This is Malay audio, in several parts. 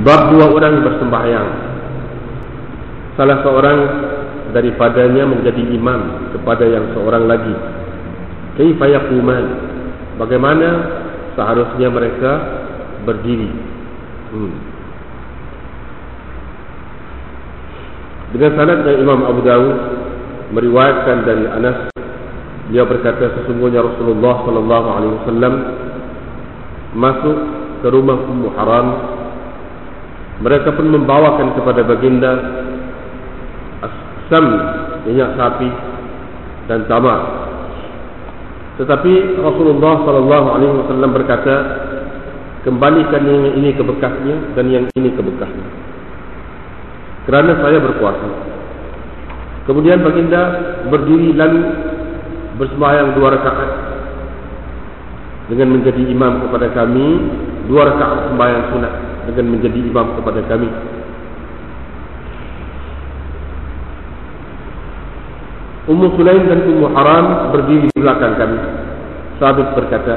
Bab dua orang bersembahyang. Salah seorang daripadanya menjadi imam kepada yang seorang lagi. Kaifa yaquman? Bagaimana seharusnya mereka berdiri? Dengan sanad yang Imam Abu Dawud meriwayatkan dari Anas, dia berkata, sesungguhnya Rasulullah sallallahu alaihi wasallam masuk ke rumah Ummu Haram. Mereka pun membawakan kepada baginda asam, minyak sapi dan tamar. Tetapi Rasulullah sallallahu alaihi wasallam berkata, kembalikan yang ini ke bekasnya dan yang ini ke bekasnya, kerana saya berpuasa. Kemudian baginda berdiri lalu bersembahyang 2 rakaat dengan menjadi imam kepada kami, 2 rakaat sembahyang sunat dengan menjadi imam kepada kami. Ummu Sulaim dan Ummu Haram berdiri di belakang kami. Sabit berkata,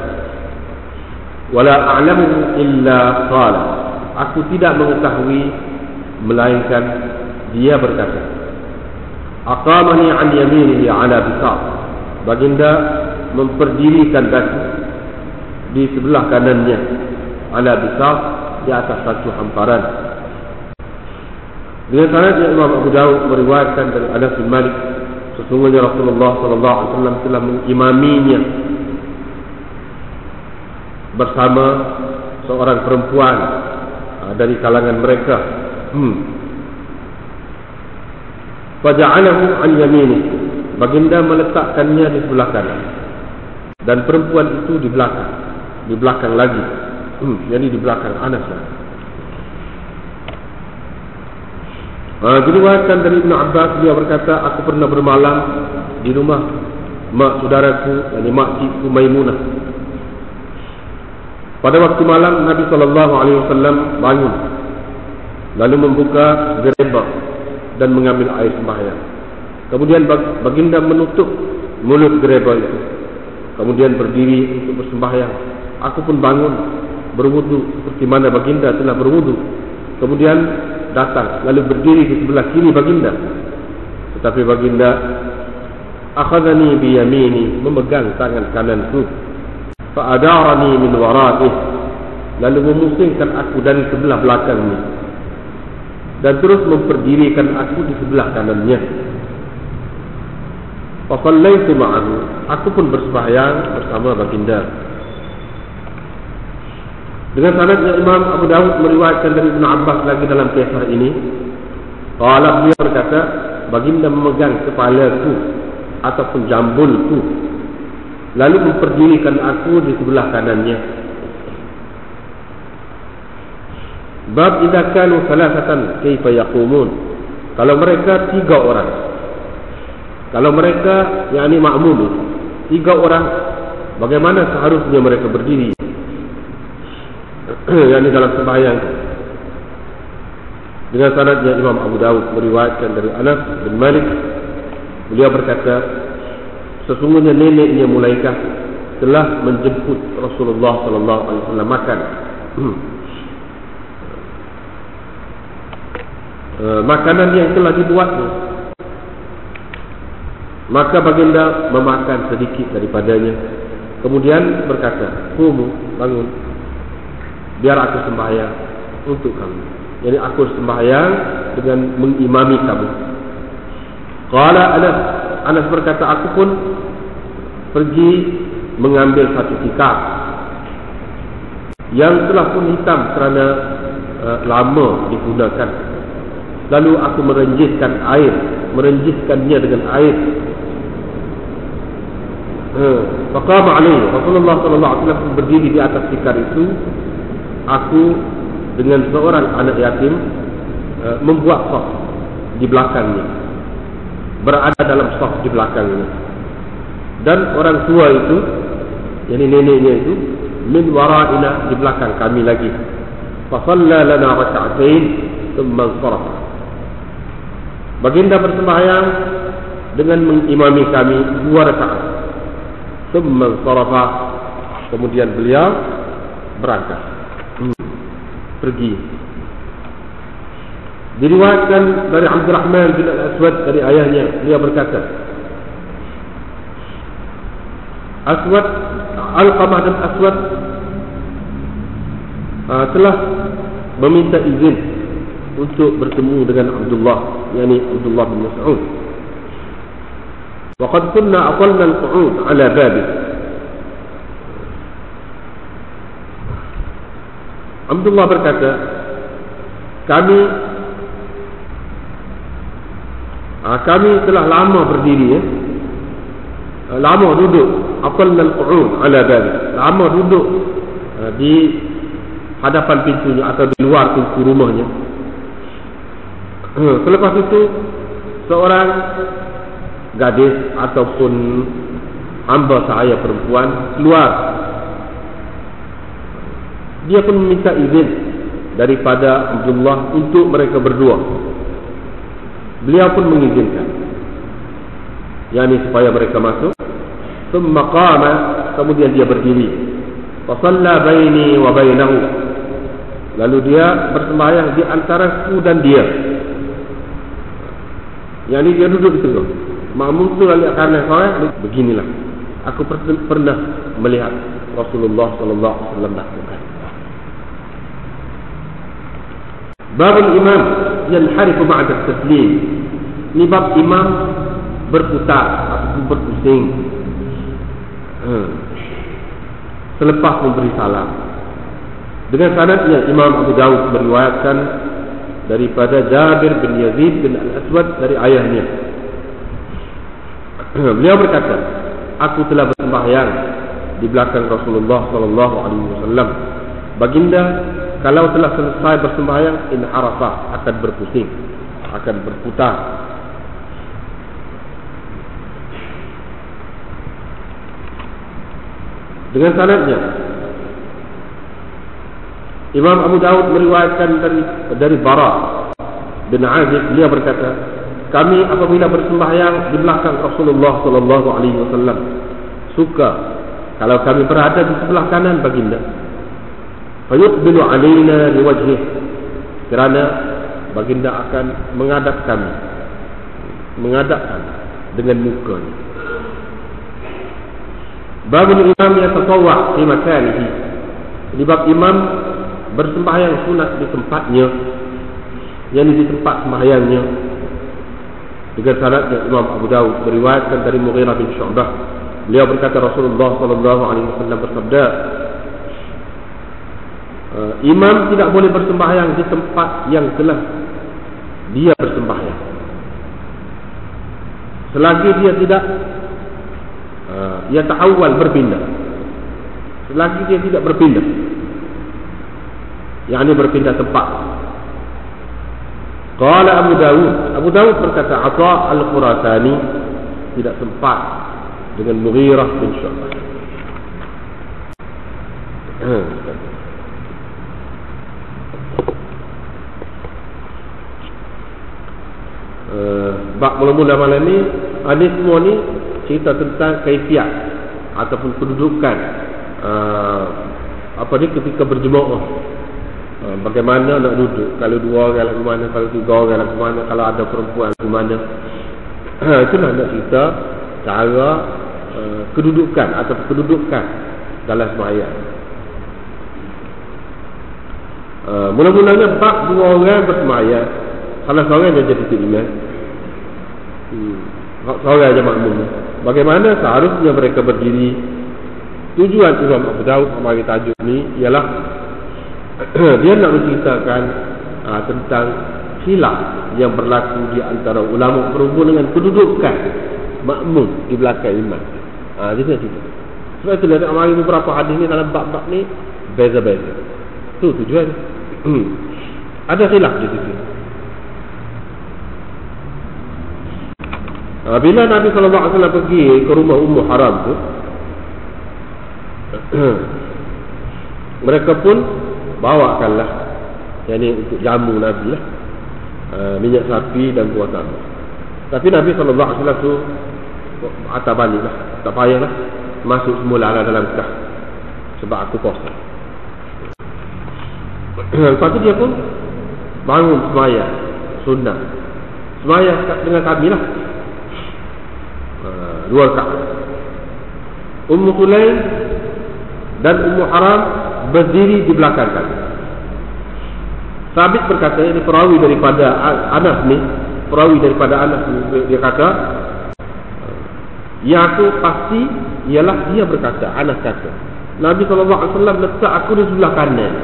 wala a'lamu illa qala, aku tidak mengetahui melainkan dia berkata, aqamani an yaminihi ala bisaq, baginda memperdirikan daku di sebelah kanannya, ala bisaq, di atas satu hamparan. Dengan sanad yang Imam Abu Dawud meriwayatkan dari Anas bin Malik, sesungguhnya Rasulullah sallallahu alaihi wasallam telah mengimaminya bersama seorang perempuan dari kalangan mereka. Faja'alahu an yamini, baginda meletakkannya di sebelah kanan dan perempuan itu di belakang lagi, jadi di belakang Anas. Diriwayatkan dari Ibn Abbas, dia berkata, aku pernah bermalam di rumah mak saudaraku, yakni mak cikgu Maimunah. Pada waktu malam Nabi SAW bangun, lalu membuka gereba dan mengambil air sembahyang. Kemudian baginda menutup mulut gereba itu, kemudian berdiri untuk bersembahyang. Aku pun bangun berwudu seperti mana baginda telah berwudu. Kemudian datang lalu berdiri di sebelah kiri baginda. Tetapi baginda akhadhani bi yamini, memegang tangan kananku, fa adarani min wara'ih, lalu memusingkan aku dari sebelah belakangnya dan terus memperdirikan aku di sebelah kanannya. Fa sallaitu ma'ahu, aku pun bersembahyang bersama baginda. Dengan sanadnya Imam Abu Dawud meriwayatkan dari Ibn Abbas lagi dalam kisah ini, qala, beliau berkata, baginda memegang kepalaku ataupun jambulku lalu memperdirikan aku di sebelah kanannya. Bab idza kanu salasatan kaifa yaqumun, kalau mereka 3 orang, kalau mereka yakni makmum 3 orang, bagaimana seharusnya mereka berdiri yakni dalam sembahyang. Dengan sanadnya Imam Abu Dawud meriwayatkan dari Anas bin Malik, beliau berkata, sesungguhnya neneknya Mulaikah telah menjemput Rasulullah sallallahu alaihi wasallam makan. Makanan yang telah dibuatnya. Maka baginda memakan sedikit daripadanya, kemudian berkata, "Qumu, bangun, biar aku sembahyang untuk kamu." Jadi aku sembahyang dengan mengimami kamu. Qala Anas berkata, aku pun pergi mengambil satu tikar yang telah pun hitam kerana lama digunakan. Lalu aku merenjiskannya dengan air. Faqama alaihi, Rasulullah sallallahu alaihi wasallam berdiri di atas tikar itu. Aku dengan seorang anak yatim membuat saf di belakangnya, berada dalam saf di belakangnya, dan orang tua itu, yakni neneknya itu, min wara'ina, di belakang kami lagi. Fa shalla lana raka'atain thumma sharafa, baginda bersembahyang dengan mengimami kami 2 rakaat. Thumma sharafa, kemudian beliau berangkat pergi. Diriwayatkan dari Abdurrahman bin Al-Aswad dari ayahnya, dia berkata, Aswad, Alqamah dan Aswad telah meminta izin untuk bertemu dengan Abdullah, yakni Abdullah bin Mas'ud. Wa qad kunna aqalna al-qu'ud ala babih. Abdullah berkata, kami telah lama berdiri, lama duduk, aqalna al-qu'ud ala babih, lama duduk di hadapan pintunya atau di luar pintu rumahnya. Selepas itu seorang gadis ataupun hamba sahaya perempuan keluar. Dia pun meminta izin daripada Abdullah untuk mereka berdua. Beliau pun mengizinkan, yakni supaya mereka masuk. Thumma qama, kemudian dia berdiri. Fa shalla baini wa bainahu, lalu dia bersembahyang di antara aku dan dia. Yakni dia duduk di tengah. Makmum itu lalu karena saya beginilah. Aku pernah melihat Rasulullah sallallahu alaihi wasallam lakukan. Babul imam yanharifu ba'da taslim. Ini bab imam berputar ataupun berpusing selepas memberi salam. Dengan sanadnya Imam Abu Dawud meriwayatkan daripada Jabir bin Yazid bin Al-Aswad dari ayahnya. Beliau berkata, aku telah bersembahyang di belakang Rasulullah sallallahu alaihi wasallam. Baginda kalau telah selesai bersembahyang, inharafa, akan berpusing, akan berputar. Dengan sanadnya Imam Abu Dawud meriwayatkan dari Bara bin Azib, beliau berkata, kami apabila bersembahyang di belakang Rasulullah sallallahu alaihi wasallam suka kalau kami berada di sebelah kanan baginda, fayuqbilu alaina liwajhih, kerana baginda akan menghadapkan dengan mukanya. Babul imam yatatawwa' fi makanihi. Di bab imam bersembahyang sunat di tempatnya, yang di tempat sembahyangnya. Dengan sanadnya Imam Abu Dawud meriwayatkan dari Mughirah bin Syu'bah, beliau berkata Rasulullah sallallahu alaihi wasallam bersabda, imam tidak boleh bersembahyang di tempat yang telah dia bersembahyang selagi dia tidak ta'awwal, berpindah. Selagi dia tidak berpindah, yakni berpindah tempat. Qala Abu Dawud berkata, Atha al-Khurasani tidak sempat dengan Mughirah bin Syu'bah. Bab mula-mula malam ni, ini semua ni cerita tentang kaifiat ataupun kedudukan ketika berjemaah. Bagaimana nak duduk, kalau dua orang lagu mana, kalau tiga orang lagu mana, kalau ada perempuan lagu mana. Itulah nak cerita cara kedudukan atau kedudukan dalam sembahyang. Mula-mulanya bab dua orang bersembahyang, salah seorang dia jadi imam, seorang aja makmum. Bagaimana seharusnya mereka berdiri. Tujuan Imam Abu Dawud membagi tajuk ni ialah dia nak menceritakan tentang khilaf yang berlaku di antara ulama berhubung dengan kedudukan makmum di belakang imam. Dia nak cerita. Sebab itu dia nak mari beberapa hadis ni dalam bab-bab ni beza-beza. Tu tujuan. Ada khilaf di situ. Bila Nabi sallallahu alaihi wasallam pergi ke rumah Ummu Haram tu, mereka pun bawakanlah, yakni untuk jamu Nabi lah, minyak sapi dan buah tambah. Tapi Nabi sallallahu alaihi wasallam tu atas balik lah, tak payahlah masuk semula dalam kah, sebab aku puasa. Lepas tu dia pun bangun sembahyang. sunnah. Semayang dengan kami lah. 2 rakaat. Ummu Sulaim dan Ummu Haram berdiri di belakang kami. Sabit berkata, ini perawi daripada Anas ni, dia kata, yang aku pasti ialah dia berkata, Anas kata, Nabi SAW letak aku di sebelah kanan.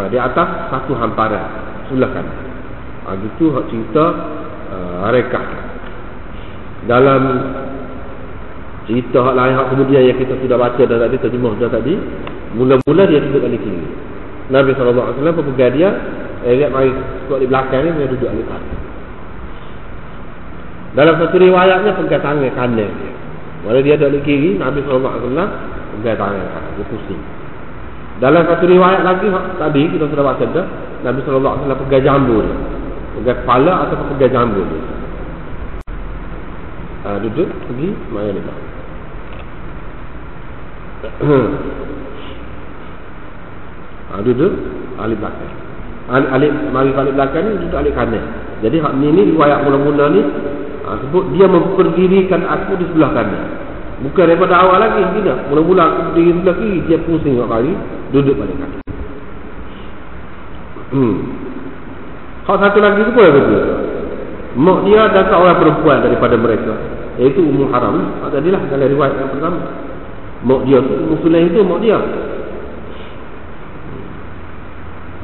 Di atas satu hamparan sebelah kanan. Itu hak cerita rekah. Dalam cerita hak lain, hak kemudian yang kita sudah baca dan tadi terjemah dah tadi, mula-mula dia duduk di kiri. Nabi SAW pepegang dia, lihat mari sebab di belakang ni dia duduk di atas. Dalam satu riwayatnya pegang tangan kanan dia. Bila dia duduk di kiri, Nabi SAW pegang tangan kanan, dia pusing. Dalam satu riwayat lagi tadi kita sudah baca dah, Nabi SAW pegang jambu dia, pegang kepala atau pegang jambu dia. Duduk pergi mari ni. Duduk alif belakang. Alif mari balik belakang ni duduk alif kanan. Jadi hak ni riwayat mula-mula ni sebut dia memperdirikan aku di sebelah kanan. Bukan daripada awal lagi tidak. Mula-mula aku berdiri sebelah kiri, dia pusing kat kali, duduk balik kanan. Hak satu lagi tu pun betul. Mak dia dan seorang perempuan daripada mereka, iaitu Ummu Haram. Tadilah dalam riwayat yang pertama. Mak dia tu, Ummu Sulaim itu mak dia.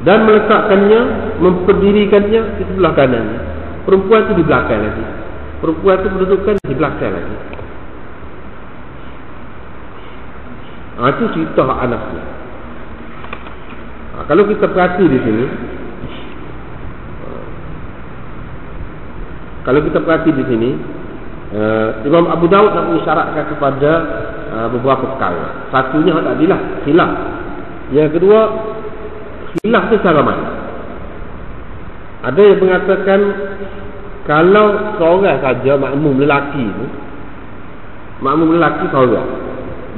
Dan meletakkannya, memperdirikannya di sebelah kanannya. Perempuan itu di belakang lagi. Perempuan itu berdudukan di belakang lagi. Itu cerita Anas ni. Kalau kita perhati di sini, Imam Abu Daud nak mengisyaratkan kepada beberapa perkara. Satunya tadilah khilaf. Yang kedua, khilaf tu cara mana? Ada yang mengatakan kalau seorang saja makmum lelaki tu, seorang,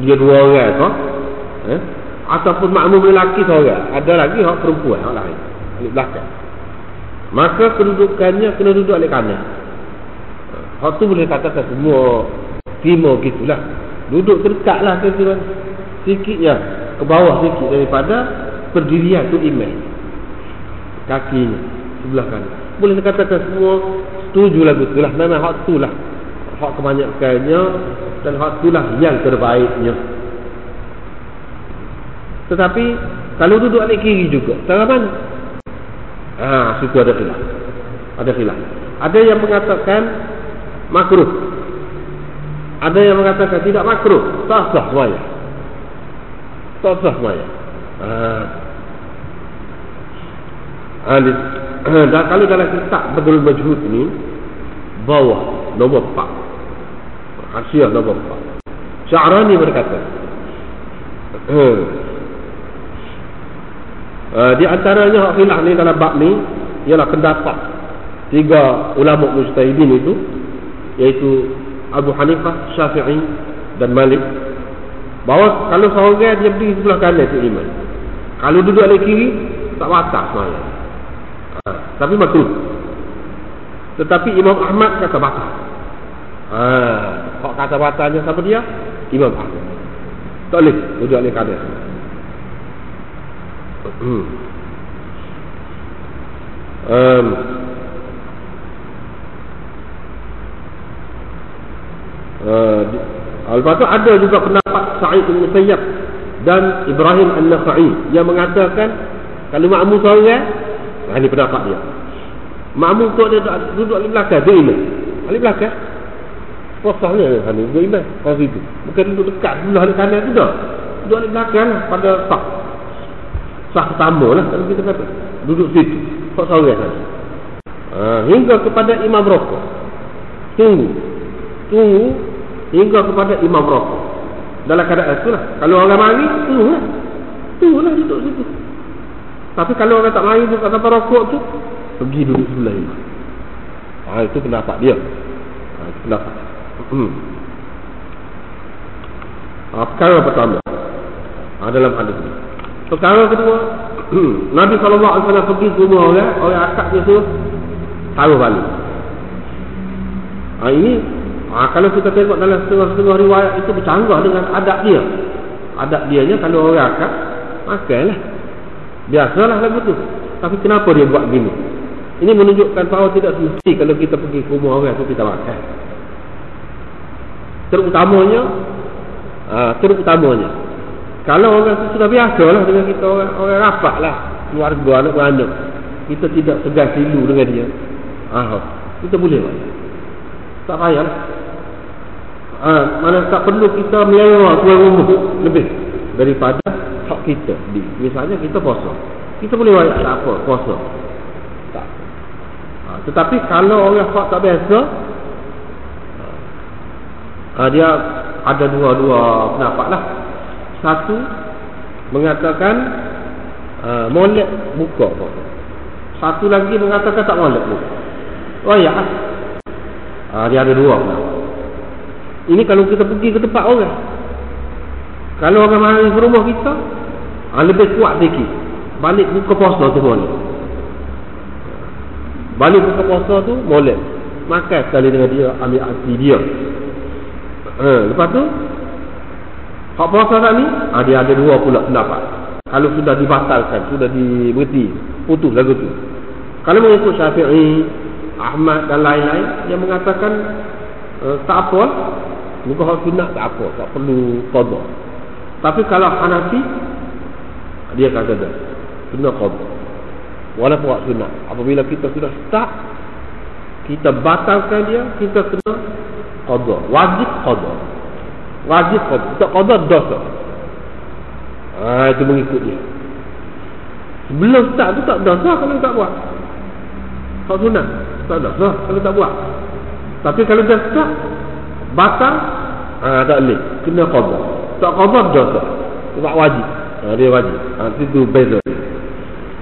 dia 2 orang tu, ataupun makmum lelaki seorang, ada lagi hak perempuan hak lain di belakang, maka kedudukannya kena duduk di kanan. Hak tu boleh katakan semua timur gitulah, duduk terdekatlah ke sikitnya ke bawah sikit daripada perdirian tu imam, kakinya sebelah kanan. Boleh dikatakan semua setuju lagu tu lah. Memang hak tu lah hak kebanyakannya, dan hak tu lah yang terbaiknya. Tetapi kalau duduk di kiri juga, cara mana? Situ ada khilaf. Ada yang mengatakan makruh, ada yang mengatakan tidak makruh, sah-sah semaya. Dan kalau dalam kitab Badrul Majhud ni, bawah nombor 4, Hasyiah nombor 4, Sya'rani berkata, di antaranya hak khilaf ni dalam bab ni ialah pendapat 3 ulama mujtahidin itu, iaitu Abu Hanifah, Syafi'i dan Malik, bahawa kalau seorang dia berdiri sebelah kanan tu imam, kalau duduk di kiri tak batas sembahyang, tapi makruh. Tetapi Imam Ahmad kata batal. Kok kata batalnya siapa dia? Imam Ahmad. Tak boleh duduk di kanan. Lepas tu ada juga pendapat Sa'id bin Musayyab dan Ibrahim An-Nakhai yang mengatakan kalau makmum seorang, ini pendapat dia, makmum tu dia duduk di belakang, dia imam di belakang, posahnya ni duduk imam kat situ, bukan duduk dekat sebelah di kanan tu dah, duduk di belakang lah, pada sah pertama lah kalau kita kata, duduk situ kok seorang saja. Hingga kepada imam rokok, tunggu hingga kepada imam rokok. Dalam keadaan itulah, kalau orang mari tunggulah duduk situ. Tapi kalau orang tak mari bukan sampai rokok tu, pergi duduk sebelah imam. Itu pendapat dia. Itu pendapat. Perkara pertama dalam hadis ini. Perkara kedua, Nabi SAW pergi ke rumah orang akad dia tu taruh balik. Ini kalau kita tengok dalam setengah-setengah riwayat itu bercanggah dengan adab dia. Adab dianya kalau orang akad makanlah. Biasalah lagu tu. Tapi kenapa dia buat gini? Ini menunjukkan bahawa tidak semesti kalau kita pergi ke rumah orang tu kita makan. Terutamanya kalau orang tu sudah biasalah dengan kita, orang rapat lah, keluarga, anak-anak, kita tidak segan silu dengan dia, kita boleh buat. Tak payah lah. Mana tak perlu kita melewat tuan rumah lebih daripada hak kita. Misalnya kita puasa, kita boleh buat tak apa, puasa tak. Tetapi kalau orang hak tak biasa, dia ada dua pendapat lah. Satu mengatakan molek buka. Satu lagi mengatakan tak molek buka. Oh ya, dia ada dua pendapat. Ini kalau kita pergi ke tempat orang. Kalau orang mari ke rumah kita, lebih kuat sikit. Balik buka puasa tu boleh. Balik buka puasa tu molek. Makan sekali dengan dia, ambil hati dia. Lepas tu hak puasa tak ni, dia ada dua pula pendapat. Kalau sudah dibatalkan, sudah diberhenti, putus lagu tu. Kalau mengikut Syafi'i, Ahmad dan lain-lain yang mengatakan tak apa, bukan hak sunat tak apa, tak perlu qada. Tapi kalau Hanafi, dia kata dah kena qada. Walaupun hak sunat, apabila kita sudah start, kita batalkan dia, kita kena qada. Wajib qada. Tak qada dosa. Itu mengikut dia. Sebelum start tu tak dosa kalau tak buat. Tak sunat, tak dosa kalau tak buat. Tapi kalau dah start batal, tak boleh, kena qada. Tak qada dosa. Sebab wajib. Dia wajib. Itu beza.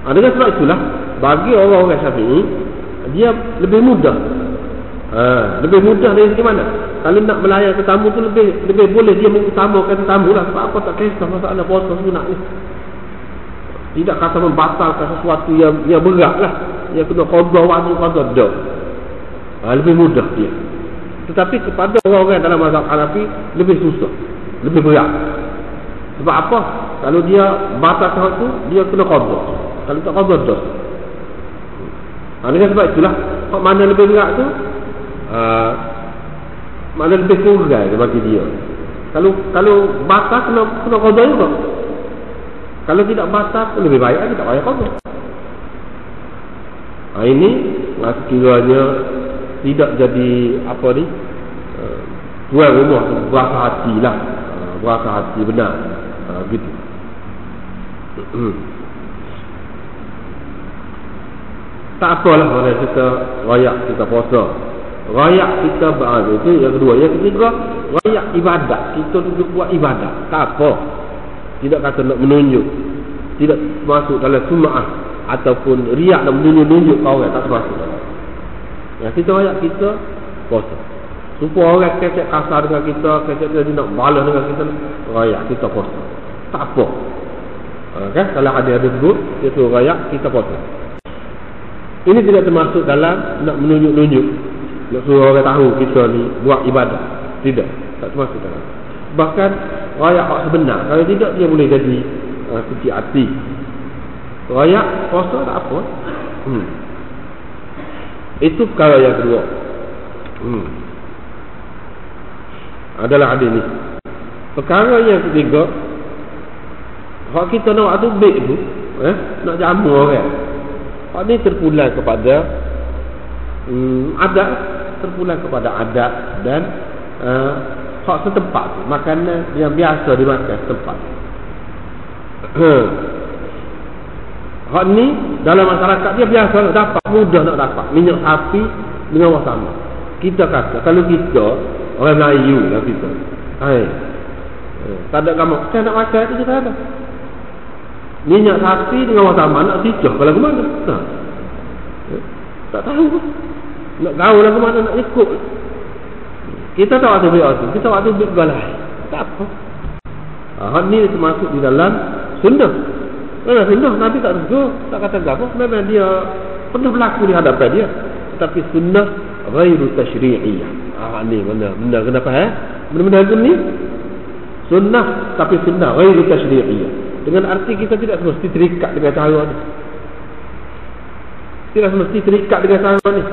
Dengan sebab itulah bagi orang-orang Syafi'i, dia lebih mudah. Lebih mudah dari mana? Kalau nak melayan tetamu tu lebih boleh dia mengutamakan tetamu lah. Sebab apa tak kisah masalah puasa sunat ni. Tidak kata membatalkan sesuatu yang berat lah. Yang kena qada wajib qada dah. Lebih mudah dia. Tetapi kepada orang-orang dalam mazhab Hanafi lebih susah, lebih berat. Sebab apa? Kalau dia batalkan tu, dia kena qada. Kalau tak qada dah. Dengan sebab itulah mana lebih berat tu, mana lebih kurang bagi dia. Kalau batal kena qada juga. Kalau tidak batal lebih baik lagi tak payah qada. Ini sekiranya tidak jadi apa ni, tuan rumah tu berasa hatilah, berasa hati benar, gitu. Tak apalah kalau kita rayak, kita puasa, rayak kita berada, itu yang kedua. Yang ketiga, rayak ibadat, kita duduk buat ibadat, tak apa. Tidak kata nak menunjuk, tidak masuk dalam sum'ah ataupun riak dan menunjuk-nunjuk kau orang, tak masuk dalam. Kita rayak kita puasa, supaya orang kecek kasar dengan kita, kecek dia nak balas dengan kita, rayak kita puasa, tak apa. Kan? Kalau ada sebut, dia suruh rayak kita puasa. Ini tidak termasuk dalam nak menunjuk-nunjuk, nak suruh orang tahu kita ni buat ibadah. Tidak, tak termasuk dalam. Bahkan rayak hak sebenar, kalau tidak dia boleh jadi kecil hati. Rayak puasa tak apa. Itu perkara yang kedua. Adalah hadis ni. Perkara yang ketiga, hak kita nak buat tu baik tu, nak jamu orang. Hak ni terpulang kepada adat, terpulang kepada adat dan hak setempat tu, makanan yang biasa dimakan setempat. Hak ni dalam masyarakat dia biasa nak dapat, mudah nak dapat minyak sapi dengan wasama. Kita kata kalau kita orang Melayu lah kita, tak ada kamu kita nak makan tu kita ada minyak sapi dengan wasama, nak sicah kalau ke mana? Tak tahu pun. Nak gaul lah ke mana, nak ikut. Kita tak waktu beri tu, kita waktu beri galai. Tak apa. Hal ni termasuk di dalam sunnah. Memang sunnah Nabi tak tegur, tak kata apa. Memang dia pernah berlaku di hadapan dia. Tetapi sunnah ghairu tashri'iyah. Ni benda kenapa benda-benda ni sunnah, tapi sunnah ghairu tashri'iyah. Dengan arti kita tidak semesti terikat dengan cara ni. Tidak semesti terikat dengan cara ni.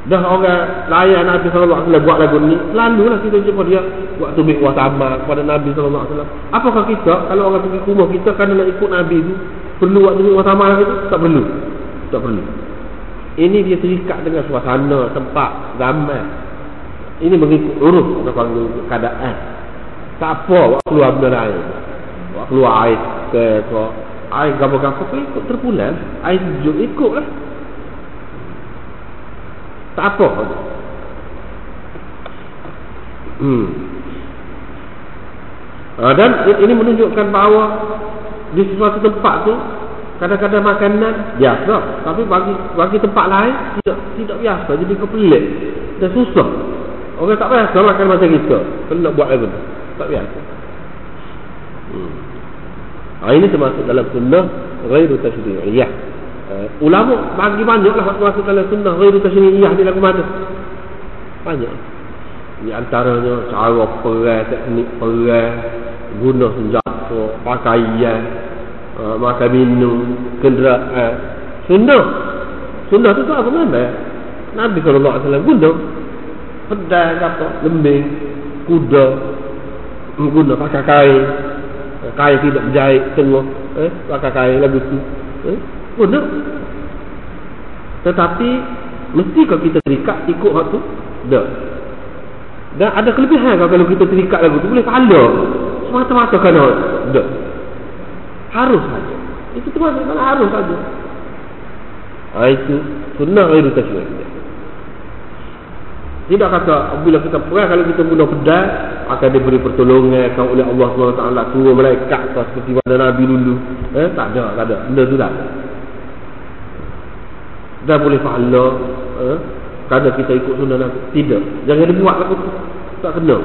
Dah orang layan Nabi SAW buat lagu ni, selalulah kita jumpa dia buat tubik wasama kepada Nabi SAW. Apakah kita kalau orang pergi ke rumah kita kerana nak ikut Nabi tu perlu buat tubik wasama itu? Tak perlu. Tak perlu. Ini dia terikat dengan suasana, tempat, zaman. Ini mengikut urus atau keadaan. Tak apa buat keluar benda lain. Buat keluar air ke air gapo-gapo ikut terpulang, air sejuk ikutlah. Tak apa. Dan ini menunjukkan bahawa di sesuatu tempat tu kadang-kadang makanan biasa, tapi bagi tempat lain tidak biasa, jadi kepelik dan susah. Orang tak biasa makan macam kita. Kalau nak buat apa tu tak biasa. Ini termasuk dalam sunnah ghairu tashri'iyah. Ulama bagi banyaklah masuk dalam sunnah ghairu tashri'iyah di lagu mana. Banyak. Di antaranya cara perang, teknik perang, guna senjata, pakaian, makan minum, kenderaan. Sunnah tu apa mana? Nabi SAW guna pedang apa, lembing, kuda, guna pakai kain tidak berjahit tengah, pakai kain lagu tu. Guna. Tetapi mestikah kita terikat ikut hak tu? Tak. Dan ada kelebihan kalau kita terikat lagu tu, boleh kalah semata-mata kerana tak. Harus saja. Itu termasuk harus saja. Itu sunnah ghairu tashri'iyah. Tidak kata bila kita perang kalau kita guna pedang akan diberi pertolongan oleh Allah SWT, turun malaikat seperti mana Nabi dulu. Tak ada. Benda tu tak ada. Dah boleh pahala kerana kita ikut sunnah Nabi. Tidak. Jangan dibuat lagu tu. Tak kena.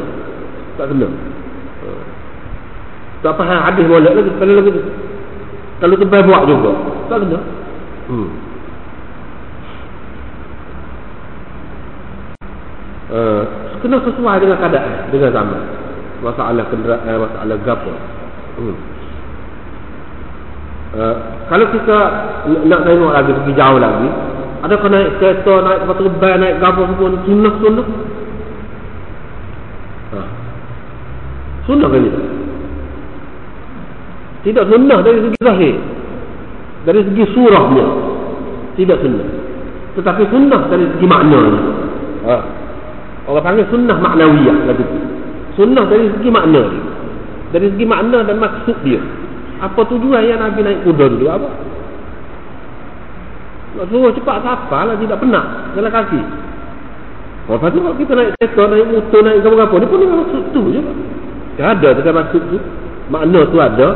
Tak faham hadis molek lagi sekali lagu tu. Kalau tebal buat juga tak kena. Kena sesuai dengan keadaan, dengan zaman. Masalah kenderaan, masalah gapo. Kalau kita nak tengok lagi, pergi jauh lagi, adakah naik kereta, naik kapal terbang, naik gapo semua sunnah? Sunnah kan itu? Tidak sunnah dari segi zahir, dari segi surahnya tidak sunnah, tetapi sunnah dari segi maknanya. Orang panggil sunnah maknawiyah lagi tu. Sunnah dari segi makna dia, dari segi makna dan maksud dia. Apa tujuan yang Nabi naik kuda dulu? Apa? Nak suruh cepat siapa lah, tidak penat jalan kaki. Lepas tu kalau kita naik kereta, naik motor, naik apa-apa, dia pun dengan maksud tu je. Dia ada dengan maksud tu, makna tu ada.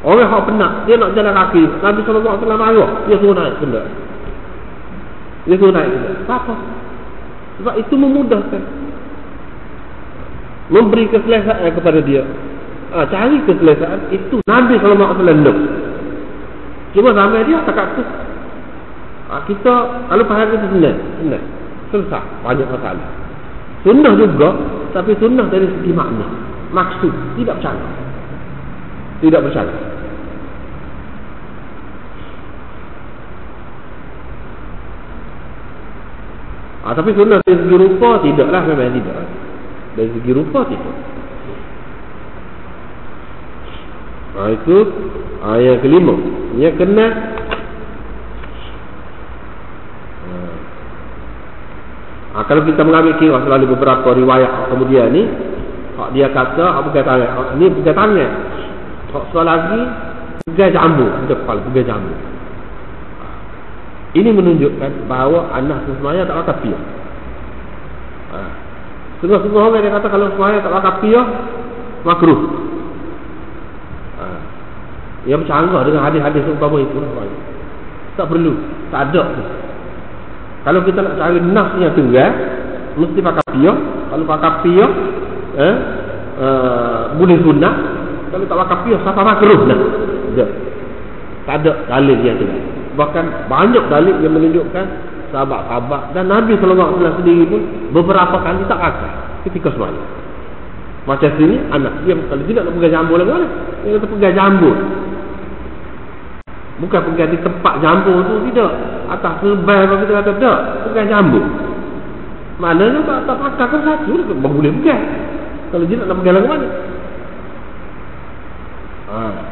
Orang yang penat, dia nak jalan kaki, Nabi SAW marah, dia suruh naik benda. Dia suruh naik benda. Apa? Sebab itu memudahkan, memberi keselesaan kepada dia. Cari keselesaan itu Nabi SAW nak. Cuma sampai dia tak tu. Kita kalau faham itu senang. Selesai banyak masalah. Sunnah juga, tapi sunnah dari segi makna, maksud, tidak bercakap. Tapi sunnah dari segi rupa tidaklah, memang tidak. Dari segi rupa tidak. Itu yang kelima. Yang kena kalau kita mengambil kira selalu beberapa riwayat kemudian ni, dia kata pegang tangan, ni pegang tangan. Soal lagi pegang jambu, pegang jambu. Ini menunjukkan bahawa anak semaya tak pakai piyah. Setengah-setengah orang dia kata kalau semaya tak pakai piyah makruh. Yang bercanggah dengan hadis-hadis umpama itu, tak perlu, tak ada. Kalau kita nak cari nas yang tunggal, mesti pakai piyah. Kalau pakai piyah, boleh sunnah. Kalau tak pakai piyah siapa makruh dah. Tak ada dalil yang tu. Bahkan banyak dalil yang menunjukkan sahabat-sahabat dan Nabi sallallahu alaihi wasallam sendiri pun beberapa kali tak pakai ketika sembahyang. Macam sini anak dia kalau tidak nak pegang jambu lagi mana? Dia kata pegang jambu. Bukan pegang di tempat jambu tu, tidak. Atas serban kalau kita kata tak, pegang jambu. Maknanya tak pakai kan satu dia boleh pegang. Kalau dia nak pegang lagi mana?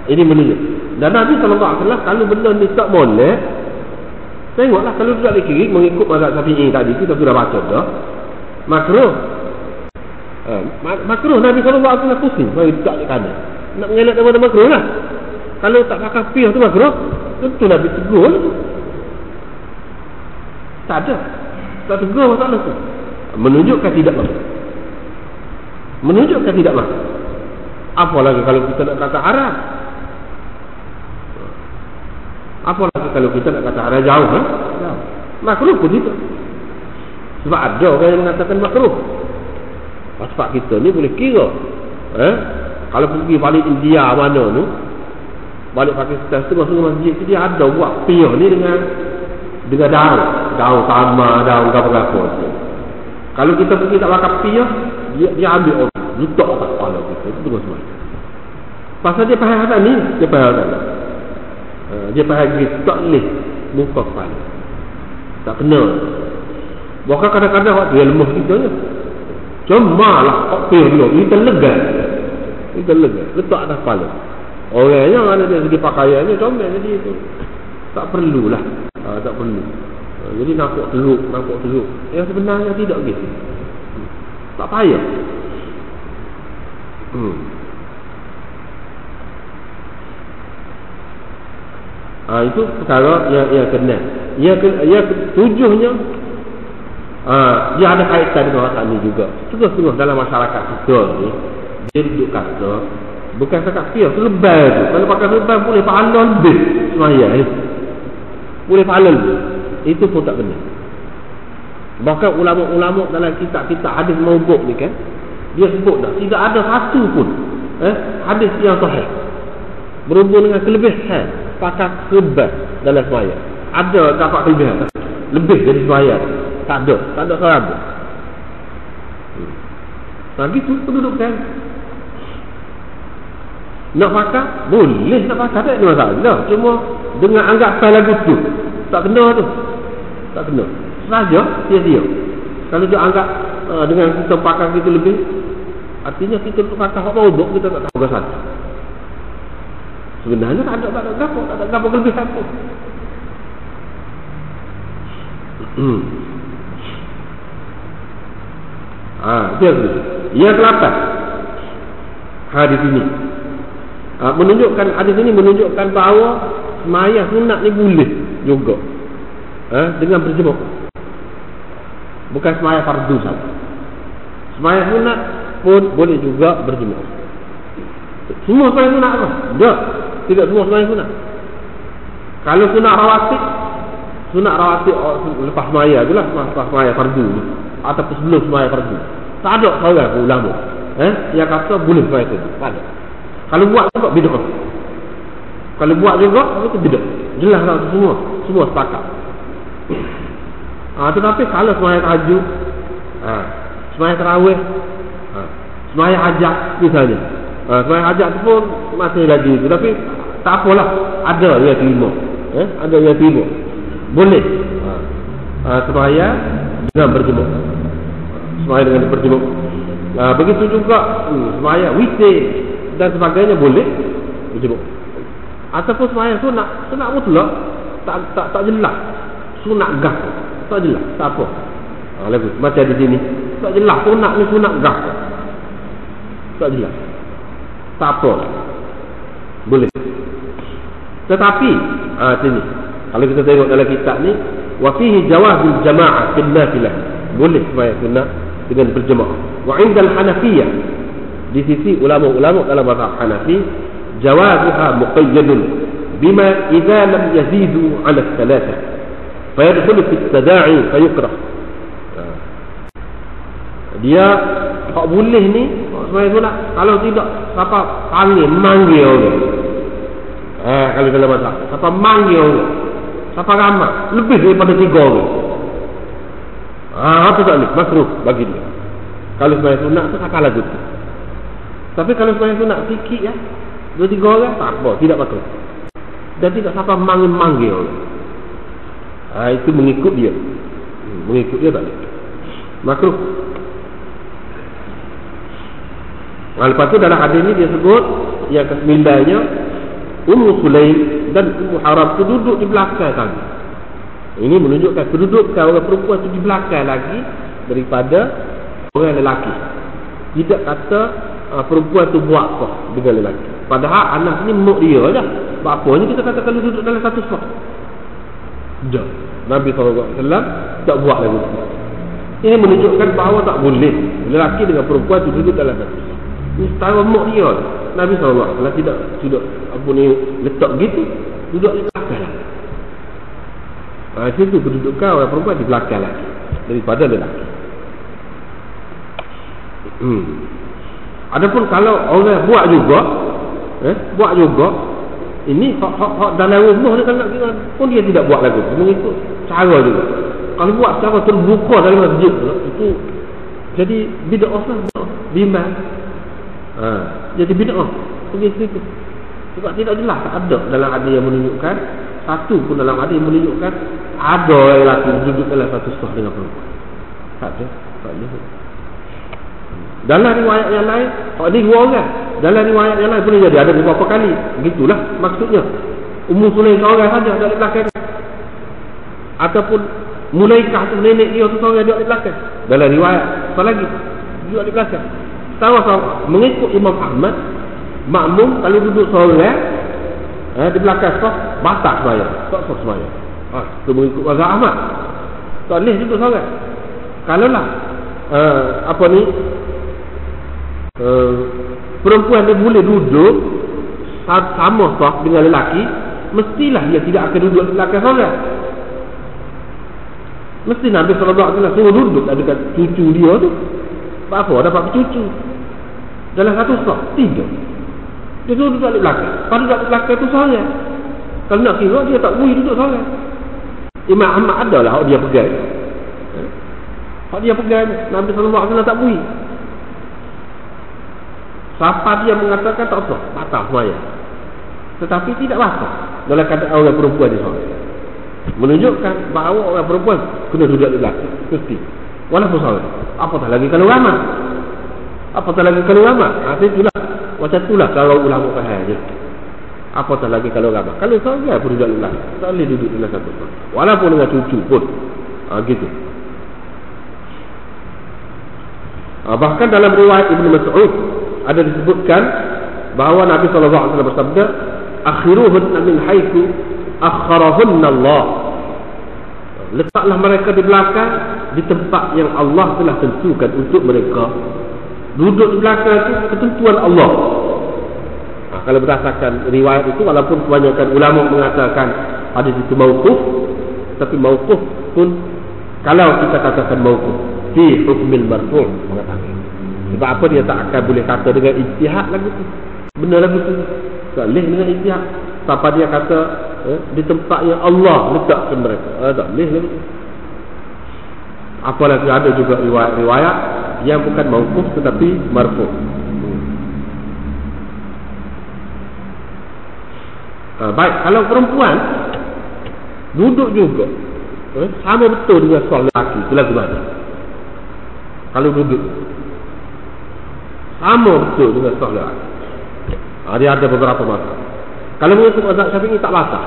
Ini menunjuk. Dan Nabi sallallahu alaihi wasallam kalau benda ni tak boleh, tengoklah kalau duduk di kiri mengikut mazhab Syafi'i tadi kita sudah baca dah. Makruh. Makruh Nabi sallallahu alaihi wasallam pusing bagi duduk di kanan. Nak mengelak daripada makruh lah. Kalau tak pakai piyah tu makruh, tentu Nabi tegur. Tak ada. Tak tegur masalah tu. Menunjukkan tidak makruh. Menunjukkan tidak makruh. Apalagi kalau kita nak kata haram. Apalagi kalau kita nak kata haram jauh, jauh. Makruh pun itu. Sebab ada orang yang mengatakan makruh. Sebab kita ni boleh kira. Kalau pergi balik India mana tu, balik Pakistan, setengah-setengah masjid tu dia ada buat piyah ni dengan daun sama, daun apa-apa. Kalau kita pergi tak pakai piyah, dia ambil orang, letak atas kepala kita, itu terus semua. Pasal dia faham hal ni, dia faham hal ni. Dia faham gitu, tak boleh buka kepala. Tak kena. Bahkan kadang-kadang waktu dia lemah kita je. Cuma lah piyah dia, kita lega. Kita lega, letak atas kepala. Orang yang ada dari segi pakaiannya comel jadi itu. Tak perlulah. Tak perlu. Jadi nampak teruk. Yang sebenarnya tidak gitu. Tak payah. Itu perkara yang kena. Yang tujuhnya dia ada kaitan dengan masalah ini juga. Setengah-setengah dalam masyarakat kita ni dia duduk kata bukan sekat piyah, selebar tu. Kalau pakai selebar boleh pahala lebih semayang. Boleh pahala lebih. Itu pun tak benar. Bahkan ulama-ulama dalam kitab-kitab hadis maudhu' ni kan, dia sebut dah tidak ada satu pun hadis yang sahih berhubung dengan kelebihan pakai selebar dalam semayang. Ada dapat kelebihan lebih dari semayang? Tak ada sahabat. Gitu pendudukan. Nak pakai? Boleh nak pakai, tak ada masalah. Cuma dengan anggapan lagu tu tak kena tu. Tak kena. Saja sia-sia. Kalau dia anggap dengan kita pakai kita lebih, artinya kita pakai hak maudhu' kita tak tahu gasat. Sebenarnya tak ada gapo kelebihan pun. Dia tu. Yang ke-8 hadis ini menunjukkan bahawa sembahyang sunat ni boleh juga dengan berjemaah. Bukan sembahyang fardu saja. Sembahyang sunat pun boleh juga berjemaah. Semua sembahyang sunat apa? Tidak semua sembahyang sunat. Kalau sunat rawatib lepas sembahyang itulah, lepas sembahyang fardu ataupun sebelum sembahyang fardu. Tak ada seorang ulama yang kata boleh sembahyang tu. Tak ada. Kalau buat juga bid'ah. Kalau buat juga itu bid'ah. Jelas lah semua sepakat. Tetapi kalau sembahyang tahajud, sembahyang tarawih, sembahyang hajat misalnya. Sembahyang hajat tu pun masih lagi itu, tapi tak apalah, ada yang terima. Ada yang terima. Boleh. Sembahyang dengan berjemaah. Sembahyang dengan berjemaah. Begitu juga sembahyang witir dan sebagainya boleh berjemaah. Ataupun sembahyang sunat mutlak tak jelas. Sunat gah tak jelas, tak apa. Lagu macam di sini tak jelas sunat ni sunat gah. Tak jelas. Tak apa. Boleh. Tetapi sini kalau kita tengok dalam kitab ni, wa fihi jawazul jama'ah fil nafilah. Boleh sembahyang sunat dengan berjemaah. Wa 'inda al-Hanafiyah, di sisi ulama-ulama dalam mazhab Hanafi, jawazuha muqayyadun bima idza lam yazidu 'ala thalathah fa yadkhulu fi at-tada'i fa yukrah. Dia hak boleh ni sembahyang sunat. Kalau tidak siapa manggil orang. Kalau dalam mazhab siapa manggil orang, siapa ramai lebih daripada 3 orang. Apa tak boleh? Makruh bagi dia. Kalau sembahyang sunat tu sakal lagu tu. Tapi kalau sembahyang sunat sikit ya, 2-3 orang tak apa, tidak makruh. Dan tidak siapa manggil. Itu mengikut dia. Mengikut dia tak boleh. Makruh. Lepas tu dalam hadis ni dia sebut yang ke-9-nya Ummu Sulaim dan Ummu Haram tu duduk di belakang kami. Ini menunjukkan kedudukan orang perempuan tu di belakang lagi daripada orang lelaki. Tidak kata perempuan tu buat apa dengan lelaki. Padahal anak ni mak dia je. Sebab apa ni kita kata kalau duduk dalam satu saf. Dah. Nabi SAW tak buat lagi. Ini menunjukkan bahawa tak boleh lelaki dengan perempuan tu duduk dalam satu saf. Ini setara mak dia. Nabi SAW tidak apa ni letak gitu, duduk di belakang. Itu kedudukan orang perempuan di belakang lagi daripada lelaki. Adapun kalau orang buat juga, ini hak dalam rumah ni kalau nak pun dia tidak buat lagi, mengikut cara juga. Kalau buat secara terbuka dalam masjid itu jadi bid'ah lah, bimbang. Jadi bid'ah. Begitu. Sebab tidak jelas, tak ada dalam hadis yang menunjukkan, satu pun dalam hadis yang menunjukkan ada lelaki duduk dalam satu saf dengan perempuan. Tak ada. Dalam riwayat yang lain, ni 2 orang. Dalam riwayat yang lain boleh jadi ada beberapa kali. Begitulah maksudnya. Ummu Sulaim seorang saja ada di belakang. Ataupun Mulaikah tu nenek dia tu seorang ada di belakang. Dalam riwayat apa lagi? Duduk di belakang. Sama-sama mengikut Imam Ahmad, makmum kalau duduk seorang di belakang saf batal sembahyang. Tak sah sembahyang. Itu mengikut mazhab Ahmad. Tak boleh duduk seorang. Kalau lah perempuan dia boleh duduk sama saf dengan lelaki, mestilah dia tidak akan duduk di belakang seorang. Mesti Nabi SAW suruh duduk dekat cucu dia tu. Apa dapat cucu dalam satu saf? Tidak. Dia suruh duduk di belakang. Pada duduk di belakang tu seorang. Kalau nak kira dia tak boleh duduk seorang. Imam Ahmad adalah hak dia pegang. Hak dia pegang. Nabi SAW tak boleh. Siapa dia mengatakan tak apa, batal sembahyang. Tetapi tidak batal dalam keadaan orang perempuan di sana. Menunjukkan bahawa orang perempuan kena duduk di belakang. Mesti. Walaupun seorang. Apatah lagi kalau ramai. Itulah. Macam itulah kalau ulama faham je. Apatah lagi kalau ramai. Kalau seorang pun duduk di belakang, tak boleh duduk dalam satu tempat. Walaupun dengan cucu pun. Gitu. Bahkan dalam riwayat Ibnu Mas'ud ada disebutkan bahawa Nabi SAW bersabda, akhiruhunna min haitsu akharahunna Allah. Letaklah mereka di belakang di tempat yang Allah telah tentukan untuk mereka. Duduk di belakang itu ketentuan Allah. Kalau berdasarkan riwayat itu, walaupun kebanyakan ulama mengatakan hadis itu mauquf, tapi mauquf pun kalau kita katakan mauquf fi hukmil marfu' mengatakan. Sebab apa dia tak akan boleh kata dengan ijtihad lagu tu. Benar lagu tu. Tak boleh dengan ijtihad. Siapa dia kata di tempat yang Allah letakkan mereka. Tak boleh lagu tu. Apalagi ada juga riwayat yang bukan mauquf tetapi marfu'. Baik, kalau perempuan duduk juga sama betul dengan soal lelaki, itu lagu mana? Kalau duduk sama betul dengan soal lelaki. Dia ada beberapa masa. Kalau mengikut mazhab Syafi'i tak batal.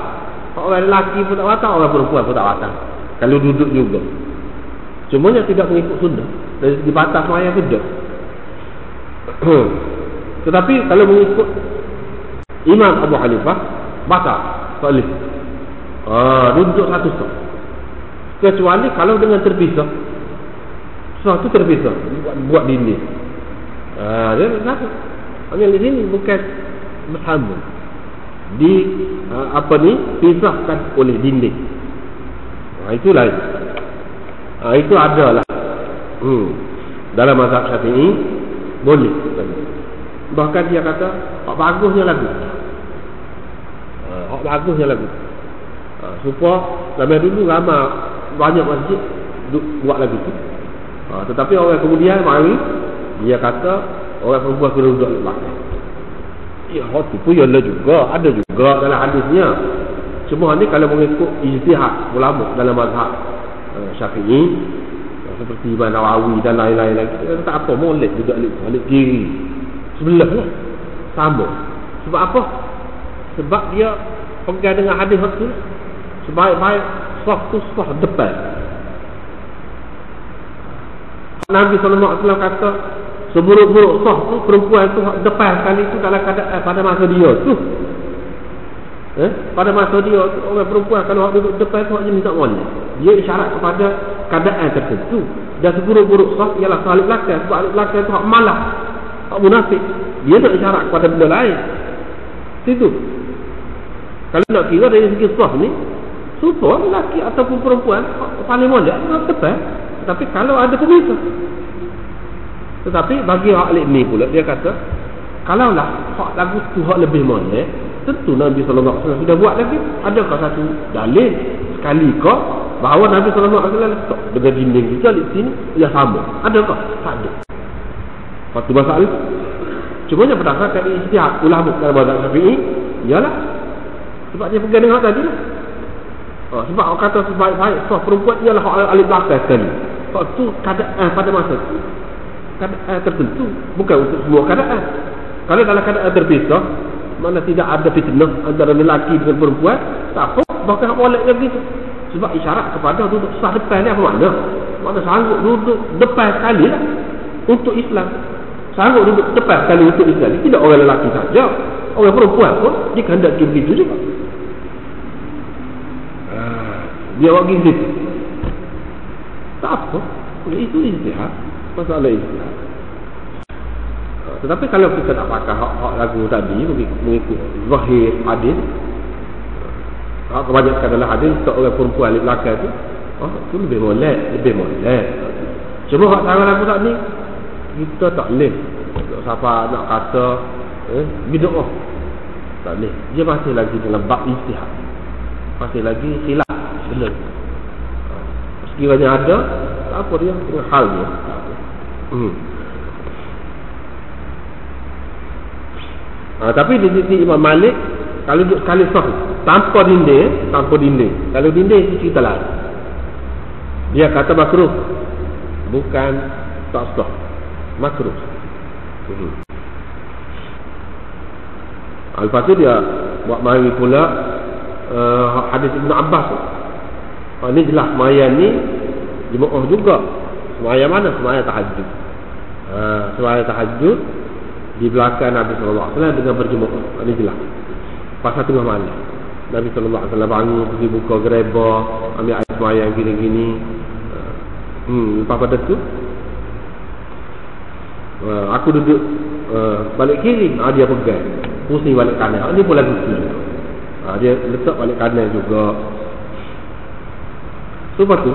Orang lelaki pun tak batal, orang perempuan pun tak batal. Kalau duduk juga. Cuma yang tidak mengikut sunnah. Dari segi batal semaya tidak. Tetapi kalau mengikut Imam Abu Hanifah, batal. Tak boleh. Duduk satu saf. Kecuali kalau dengan terpisah. Satu terpisah. Buat dinding. Dia satu. Hanya di sini bukan bersama. Pisahkan oleh dinding. Itulah. Itu adalah. dalam mazhab Syafi'i boleh. Bahkan dia kata bagusnya lagu. Bagusnya lagu. Supaya zaman dulu ramai banyak masjid buat lagu tu. Tetapi orang kemudian mari dia kata orang perempuan kena duduk di belakang. Ya, itu pun ialah juga, ada juga dalam hadisnya. Cuma ni kalau mengikut ijtihad ulama dalam mazhab Syafi'i, seperti Imam Nawawi dan lain-lain lagi, tak apa, boleh duduk alik kiri sebelah lah, sama. Sebab apa? Sebab dia pegang dengan hadis tu, sebaik-baik saf tu saf depan. Nabi SAW kata seburuk-buruk saf tu perempuan tu depan sekali tu dalam keadaan pada masa dia tu. Pada masa dia tu, orang perempuan kalau duduk depan tu hanya minta molek. Dia isyarat kepada keadaan tertentu. Dan seburuk-buruk saf ialah alik belakang. Sebab alik belakang tu hak malah, hak munafik. Dia nak isyarat kepada benda lain. Itu. Kalau nak kira dari segi saf ni, supaya lelaki ataupun perempuan paling molek depan. Tetapi kalau ada pemisah. Tetapi bagi hak alik ni pula, dia kata kalaulah hak lagu tu hak lebih molek, tentu Nabi SAW sudah buat lagi. Adakah satu dalil sekali kau bahawa Nabi SAW letak dengan dinding kita di sini ia sama? Adakah? Tak ada. Waktu masalah itu cuma yang berdasarkan ijtihad ulama dalam mazhab Syafi'i ialah sebab dia pegang dengan tadi lah. Sebab orang kata sebaik-baik saf perempuan ialah hak alik belakang sekali. Hak tu keadaan pada masa itu keadaan tertentu, bukan untuk semua keadaan. Kalau dalam keadaan terpisah, mana tidak ada fitnah antara lelaki dengan perempuan, tak apa, bahkan boleh begitu. Sebab isyarat kepada duduk sah depan ni apa makna? Makna sanggup duduk depan sekali lah untuk Islam. Sanggup duduk depan sekali untuk Islam. Tidak orang lelaki saja, orang perempuan pun dikehendaki begitu juga. Dia buat gitu. Tak apa, itu ijtihad, masalah ijtihad. Tetapi kalau kita nak pakai hak lagu tadi mengikut zahir hadis, kebanyakan adalah hadis untuk orang perempuan di belakang tu, itu lebih molek. Cuma hak tangan lagu tak ni, kita tak boleh. Siapa nak kata bid'ah, tak boleh. Dia masih lagi dalam bab ijtihad, masih lagi silap benar. Sekiranya ada, tak apa dia dengan hal dia. Tapi di sisi Imam Malik, kalau duduk sekali sah tanpa dinding, kalau dinding itu cerita lain. Dia kata makruh, bukan tak sah, makruh. Lepas tu dia buat mari pula hadis Ibn Abbas. Ini jelas semayang ni jemaah juga. Semayang mana? Semayang tahajud. Semayang tahajud di belakang Nabi SAW dengan berjemaah. Ini jelas. Pasal tengah malam Nabi SAW bangun, pergi buka gereba, ambil air semayang gini-gini. Lepas pada tu aku duduk balik kiri, dia pegang, pusing balik kanan. Ini pun lagu kiri. Dia letak balik kanan juga. Lepas tu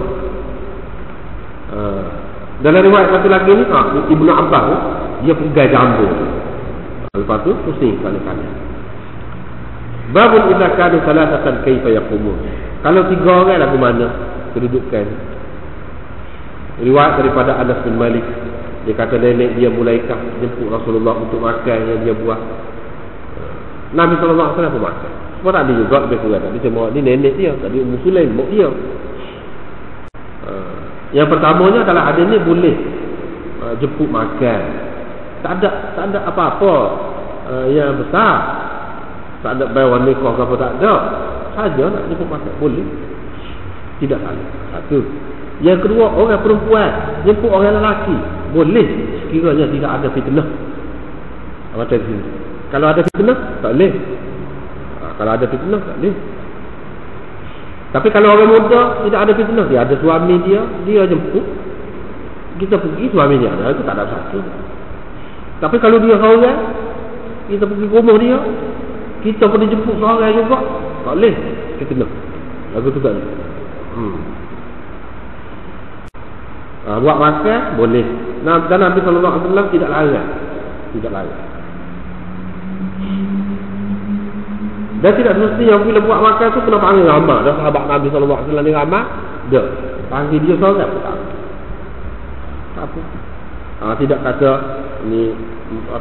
dalam riwayat satu lagi ni, Ibnu Abbas dia pegang jambu. Lepas tu pusing balik kanan. Babun idza kanu salasatan kaifa yaqumun. Kalau 3 orang lagu mana kedudukan? Riwayat daripada Anas bin Malik, dia kata nenek dia mulaikah jemput Rasulullah untuk makan yang dia buat. Nabi SAW pun makan. Sebab tadi juga lebih kurang tadi cuma ni nenek dia, tadi Ummu Sulaim mak dia. Yang pertamanya adalah ada ni boleh jemput makan. Tak ada apa-apa yang besar. Tak ada bayar nikah ke apa, tak ada. Saja nak jemput makan boleh. Tidak salah. Satu. Yang kedua, orang perempuan jemput orang lelaki boleh sekiranya tidak ada fitnah. Macam ni. Kalau ada fitnah tak boleh. Kalau ada fitnah tak boleh. Tapi kalau orang muda tidak ada fitnah, dia ada suami dia jemput, kita pergi, suami dia ada, itu tak ada satu. Tapi kalau dia seorang, kita pergi ke rumah dia, kita pergi jemput seorang juga, tak boleh fitnah. Lagu tu tak boleh. Buat makan boleh. Dan Nabi sallallahu alaihi wasallam tidak larang. Tidak larang. Dan tidak semestinya bila buat makan tu kena panggil ramai. Dan sahabat Nabi sallallahu alaihi wasallam ni ramai, dak. Panggil dia seorang pun tak. Tak apa. Tidak kata ni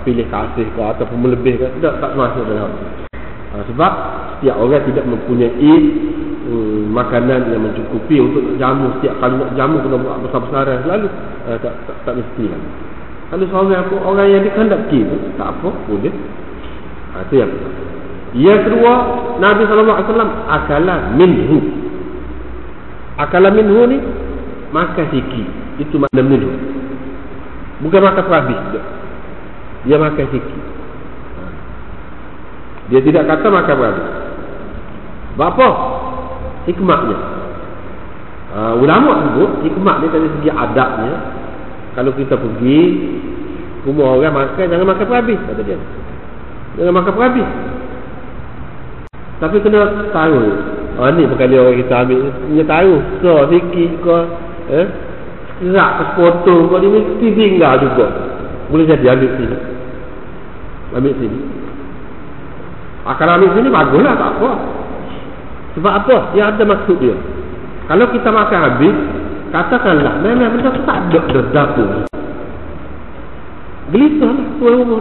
pilih kasih ke ataupun melebih ke, tak masuk dalam. Sebab setiap orang tidak mempunyai makanan yang mencukupi untuk jamu. Setiap kali nak jamu kena buat besar-besaran selalu. Tak mesti lah. Kalau seorang orang yang dikehendaki tu tak apa, boleh. Itu yang pertama. Yang kedua, Nabi SAW akala minhu. Akala minhu ni makan sikit. Itu makna minhu. Bukan makan perhabis. Dia makan sikit. Dia tidak kata makan perhabis. Apa? Hikmatnya. Ulama sebut hikmat ni dari segi adabnya. Kalau kita pergi rumah orang makan, jangan makan perhabis, kata dia. Jangan makan perhabis. Tapi kena tahu. Ni perkali orang kita ambil, kena tahu. So, sikit ke, serak ke sepotong ke, dia mesti tinggal juga. Boleh jadi ambil sini. Ambil sini. Kalau ambil sini baguslah, tak apa. Sebab apa? Dia ada maksud dia. Kalau kita makan habis, katakanlah memang benda tu tak ada dapur. Gelisah lah tuan rumah.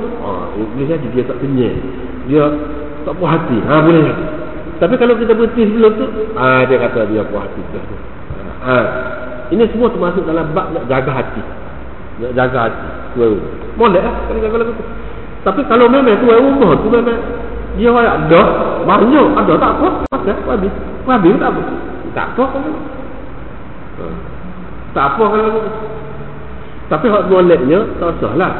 Boleh jadi dia tak kenyang. Dia tak puas hati. Boleh jadi. Tapi kalau kita berhenti sebelum tu, dia kata dia puas hati. Ini semua termasuk dalam bab nak jaga hati. Nak jaga hati tuan rumah. Boleh lah kalau jaga lagu tu. Tapi kalau memang tuan rumah tu memang dia ada banyak, ada tak apa. Habis tak apa. Tak apa kalau tak apa kalau tapi hak moleknya tak usahlah.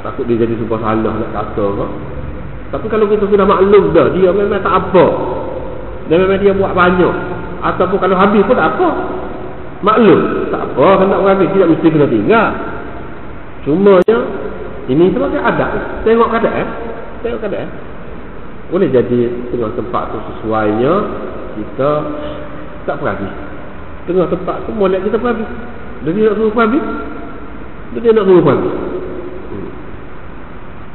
Takut dia jadi sebuah salah nak kata ke. Tapi kalau kita sudah maklum dah dia memang tak apa. Dan memang dia buat banyak. Ataupun kalau habis pun tak apa. Maklum. Tak apa kalau nak habis tidak mesti kena tinggal. Cumanya ini sebagai adab. Tengok keadaan. Tengok keadaan. Boleh jadi tengah tempat tu sesuainya kita tak perhabis. Tengah tempat tu molek kita perhabis. Dia nak suruh perhabis. Dia nak suruh perhabis.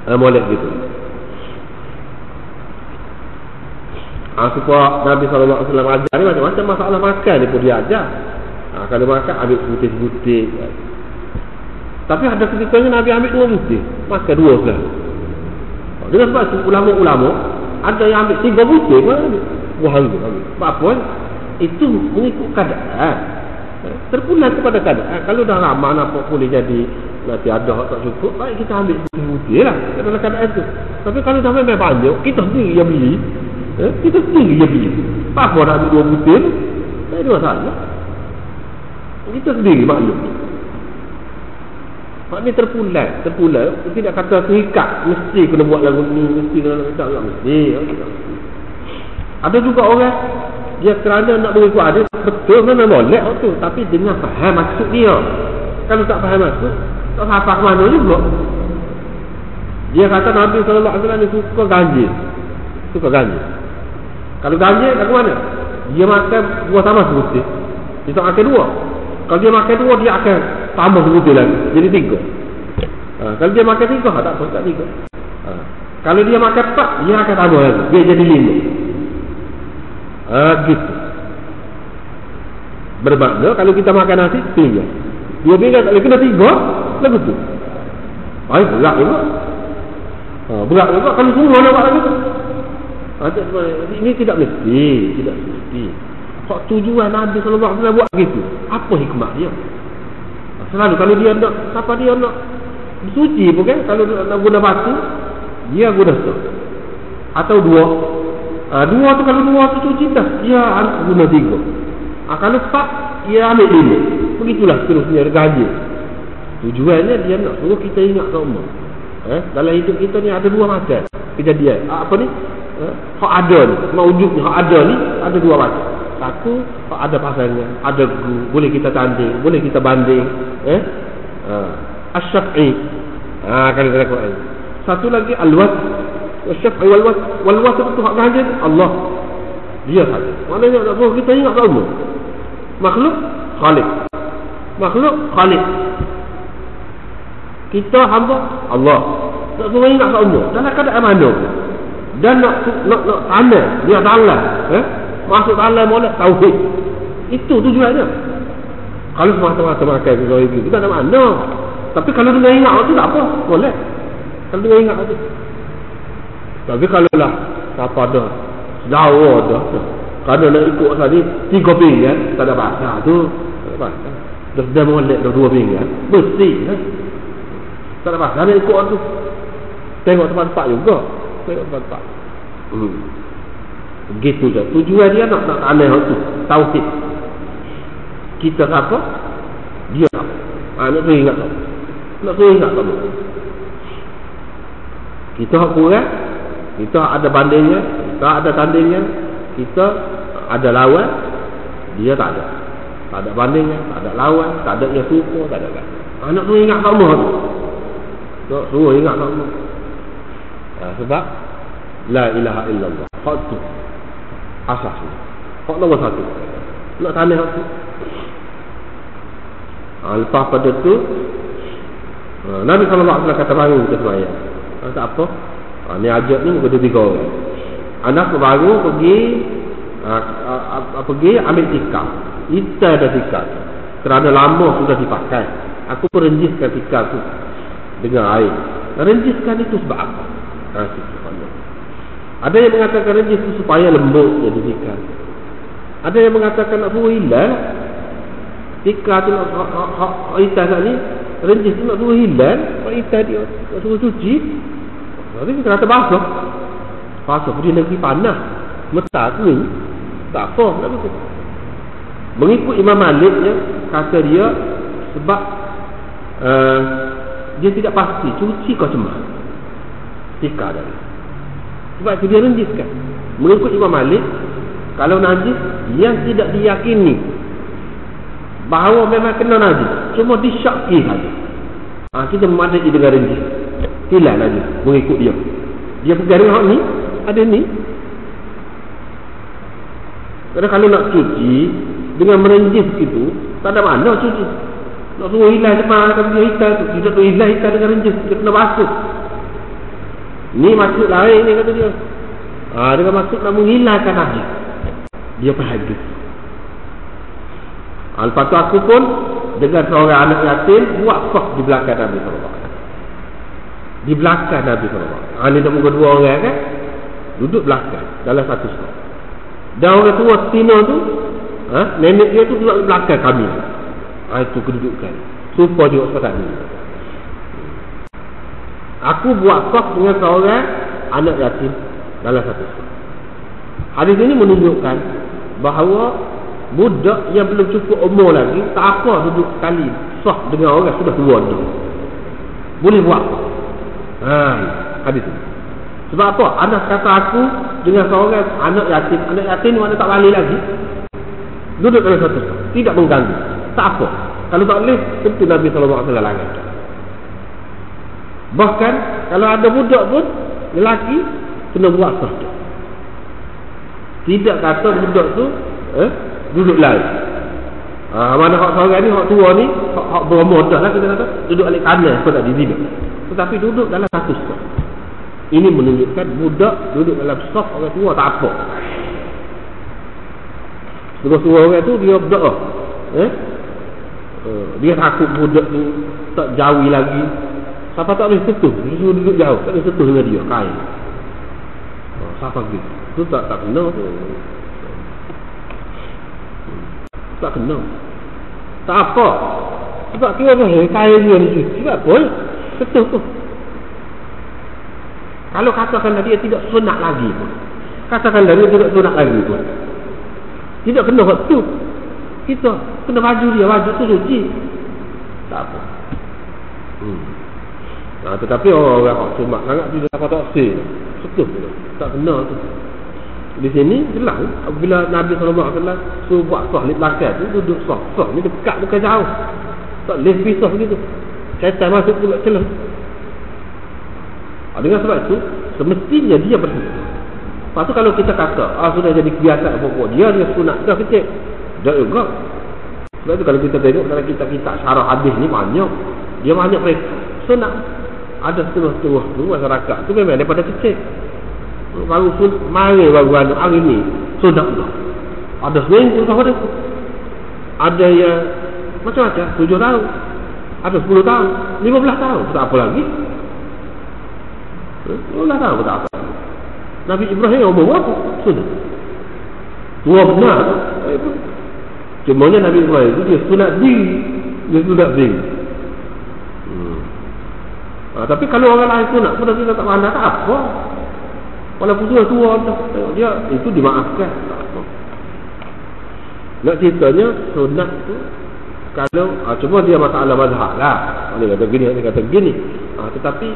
Molek gitu. Supaya Nabi SAW ajar ni macam-macam masalah makan ni pun dia ajar. Kalau makan ambil sebutir-sebutir. Tapi ada ketikanya Nabi ambil 2 butir. Makan 2 sekali. Dengan sebab ulama-ulama ada yang ambil 3 butir pun ambil. Buang tu ambil. Sebab apa? Itu mengikut keadaan. Terpulang kepada keadaan. Kalau dah ramah nampak boleh jadi nanti ada tak cukup, baik kita ambil butir lah dalam keadaan tu. Tapi kalau dah memang banyak, kita sendiri yang beli. Kita sendiri yang beli. Apa nak ambil 2 butir? Tak ada masalah. Kita sendiri maklum. Maknanya terpulang. Tidak kata terikat mesti kena buat lagu ni, mesti kena tak mesti. Ada juga orang dia kerana nak mengikut hadis betul memang boleh tu, tapi dengan faham maksud dia. Kalau tak faham maksud, tak apa ke mana juga. Dia kata Nabi sallallahu alaihi wasallam suka ganjil. Suka ganjil. Kalau ganjil kat mana? Dia makan 2 tambah sebutir. Dia tak makan 2. Kalau dia makan 2 dia akan tambah sebutir lagi. Jadi 3. Kalau dia makan 3 tak apa, tak 3. Kalau dia makan 4 dia akan tambah lagi. Dia jadi 5. Gitu. Bermakna kalau kita makan nasi 3. 2 pinggan tak boleh kena 3. Lagu tu. Berat juga. Berat juga kalau semua nak buat lagu tu. Ini tidak mesti. Tidak mesti. Hak tujuan Nabi SAW buat begitu. Apa hikmah dia? Selalu kalau dia nak, siapa dia nak suci pun kan, kalau nak guna batu dia guna stok. Atau 2. 2 tu kalau 2 tu cuci dah, dia guna 3. Kalau 4 dia ambil 5. Begitulah seterusnya gaji. Tujuannya dia nak suruh kita ingat semua. Dalam hidup kita ni ada 2 macam kejadian. Apa ni? Hak ada ni, maujudnya hak ada ni ada 2 macam. Satu, hak ada pasangan, ada guru, boleh kita tanding, boleh kita banding. Asy-syaf'i. Kalau kita Quran. Satu lagi al-wat. Asy-syaf'i wal-wat itu hak ganjil Allah. Dia saja. Maknanya nak suruh kita ingat semua. Makhluk, Khalik. Makhluk Khalik. Kita hamba Allah. Nak suruh ingat kat Allah dalam keadaan mana? Dan nak tanya dia dalam masuk dalam molek tauhid. Itu tujuannya. Kalau semata-mata makan kita tak mana. Tapi kalau dia ingat tu tak apa, boleh. Kalau dia ingat tu. Tapi kalau lah siapa dah sedawa dah. Kalau nak ikut tadi 3 pinggan tak ada bahasa tu. Tak ada bahasa. Dah molek dah 2 pinggan. Bersih lah. Tak ada bahasa nak ikut tu. Tengok tempat juga. Tengok tempat. Begitu je. Tujuan dia nak aneh tu. Tauhid. Kita apa? Dia apa? Nak ingat tak? Nak ingat tak? Kita kurang. Kita ada bandingnya. Kita ada tandingnya. Kita ada lawan. Dia tak ada. Tak ada bandingnya. Tak ada lawan. Tak ada yang suka. Tak ada kan. Nak ingat tak Allah tu. Nak suruh ingat tak Allah. Sebab La ilaha illallah. Hak tu asasnya. Hak nombor 1. Nak tanya hak tu. Lepas pada tu Nabi SAW kata baru kita semayang. Tak apa. Ni ajak ni muka 3 orang. Anak baru pergi ambil tikar. Kita ada tikar. Kerana lama sudah dipakai. Aku perenjiskan tikar tu dengan air. Renjiskan itu sebab apa? Ada yang mengatakan renjis itu supaya lembut jadi tikar. Ada yang mengatakan nak suruh hilang tikar tu nak itas ni. Renjis tu nak suruh hilang. Nak itas dia nak suruh cuci. Nanti kita kata basah. Basah pergi negeri panas. Metar tu ni tak apa. Mengikut Imam Malik ya, kata dia sebab dia tidak pasti cuci kau cemah tikar dari. Sebab itu dia renjiskan. Mengikut Imam Malik, kalau najis yang tidak diyakini bahawa memang kena najis, cuma disyaki saja. Kita memadai dengan renjis. Hilang najis mengikut dia. Dia pegang hak ni, ada ni. Kerana kalau nak cuci dengan merenjis begitu, tak ada mana cuci. Nak suruh hilang cuma akan dia hitam tu. Tidak tu hilang hitam dengan renjis, dia kena basuh. Ni maksud lain ni kata dia. Dengan maksud nak menghilangkan najis. Dia bahagia. Lepas tu aku pun dengan seorang anak yatim buat sah di belakang Nabi SAW. Di belakang Nabi SAW. Ni dah muka 2 orang kan. Duduk belakang dalam satu sah. Dan orang tua Tina tu nenek dia tu duduk di belakang kami. Itu kedudukan. Supaya juga seperti ni. Aku buat sah dengan seorang anak yatim dalam satu sah. Hadis ini menunjukkan bahawa budak yang belum cukup umur lagi tak apa duduk sekali sah dengan orang sudah tua ni. Boleh buat apa? Hadis ini. Sebab apa? Anak kata aku dengan seorang anak yatim. Anak yatim ni mana tak balik lagi. Duduk dalam satu sah. Tidak mengganggu. Tak apa. Kalau tak boleh, tentu Nabi SAW larang. Bahkan kalau ada budak pun lelaki kena buat sah. Tidak kata budak tu duduk lain. Mana hak seorang ni, hak tua ni, hak berumur dah lah kita kata, duduk alik kanan pun tak dizina. Tetapi duduk dalam satu sah. Ini menunjukkan budak duduk dalam sah orang tua tak apa. Tua orang tu dia berdoa. Dia takut budak ni tak jauh lagi. Siapa tak boleh sentuh, dia suruh duduk jauh, tak boleh sentuh dengan dia, kain. Siapa gitu? Tu tak kena tu. Tak kena. Tak apa. Sebab kira kain dia ni. Sebab apa? Sentuh tu. Kalau katakanlah dia tidak sunat lagi pun. Katakanlah dia tidak sunat lagi pun. Tidak kena waktu. Kita kena baju dia, baju tu suci. Tak apa. Tetapi orang cuma sangat tidak dapat taksir. Setuh tak kena tu. Di sini jelas apabila Nabi SAW suruh buat sah di belakang tu duduk sah. Sah ni dekat bukan jauh. Tak boleh pisah begitu. Syaitan masuk pula celah. Dengan sebab itu semestinya dia berhenti. Lepas tu kalau kita kata sudah jadi kebiasaan pokok dia sunat dah kecil. Tak juga. Sebab tu kalau kita tengok dalam kitab-kitab syarah hadis ni banyak. Dia banyak mereka sunat. Ada setengah-setengah tu masyarakat tu memang daripada kecil. Baru mari baru hari ni sunat dah. Ada seminggu kau ada. Ada yang macam-macam 7 tahun. Ada 10 tahun, 15 tahun, tak apa lagi. 15 tahun tak apa. Nabi Ibrahim umur berapa? Sudah. Tua benar. Cumanya Nabi Ibrahim itu dia sunat diri. Dia sunat diri. Tapi kalau orang lain sunat pun kita tak pandang, tak apa. Walaupun tua dia itu dimaafkan. Tak apa. Nak ceritanya sunat tu kalau cuma dia masalah mazhab lah. Dia kata gini, dia kata gini. Tetapi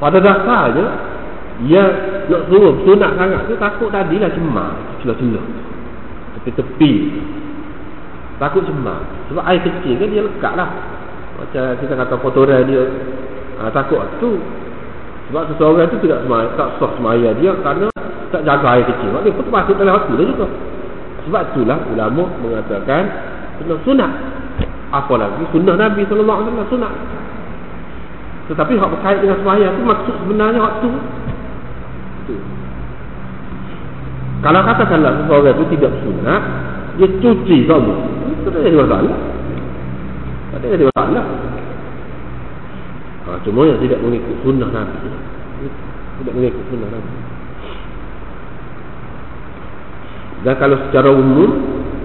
pada dasarnya dia nak suruh sunat sangat tu takut tadilah cemar, celah-celah tepi-tepi. Takut cemar. Sebab air kecil kan dia lekat lah. Macam kita kata kotoran dia. Takut tu. Sebab seseorang tu tidak semaya, tak sah semaya dia kerana tak jaga air kecil. Dia pun termasuk dalam hati dia juga. Sebab itulah ulama mengatakan sunat. Apa lagi sunnah Nabi SAW sunat. Tetapi hak berkait dengan sembahyang tu maksud sebenarnya hak tu. Kalau katakanlah seseorang itu tidak sunat, dia cuci semua, itu tak ada masalah. Tak ada masalah. Cuma yang tidak mengikut sunnah Nabi. Tidak mengikut sunnah Nabi. Dan kalau secara umum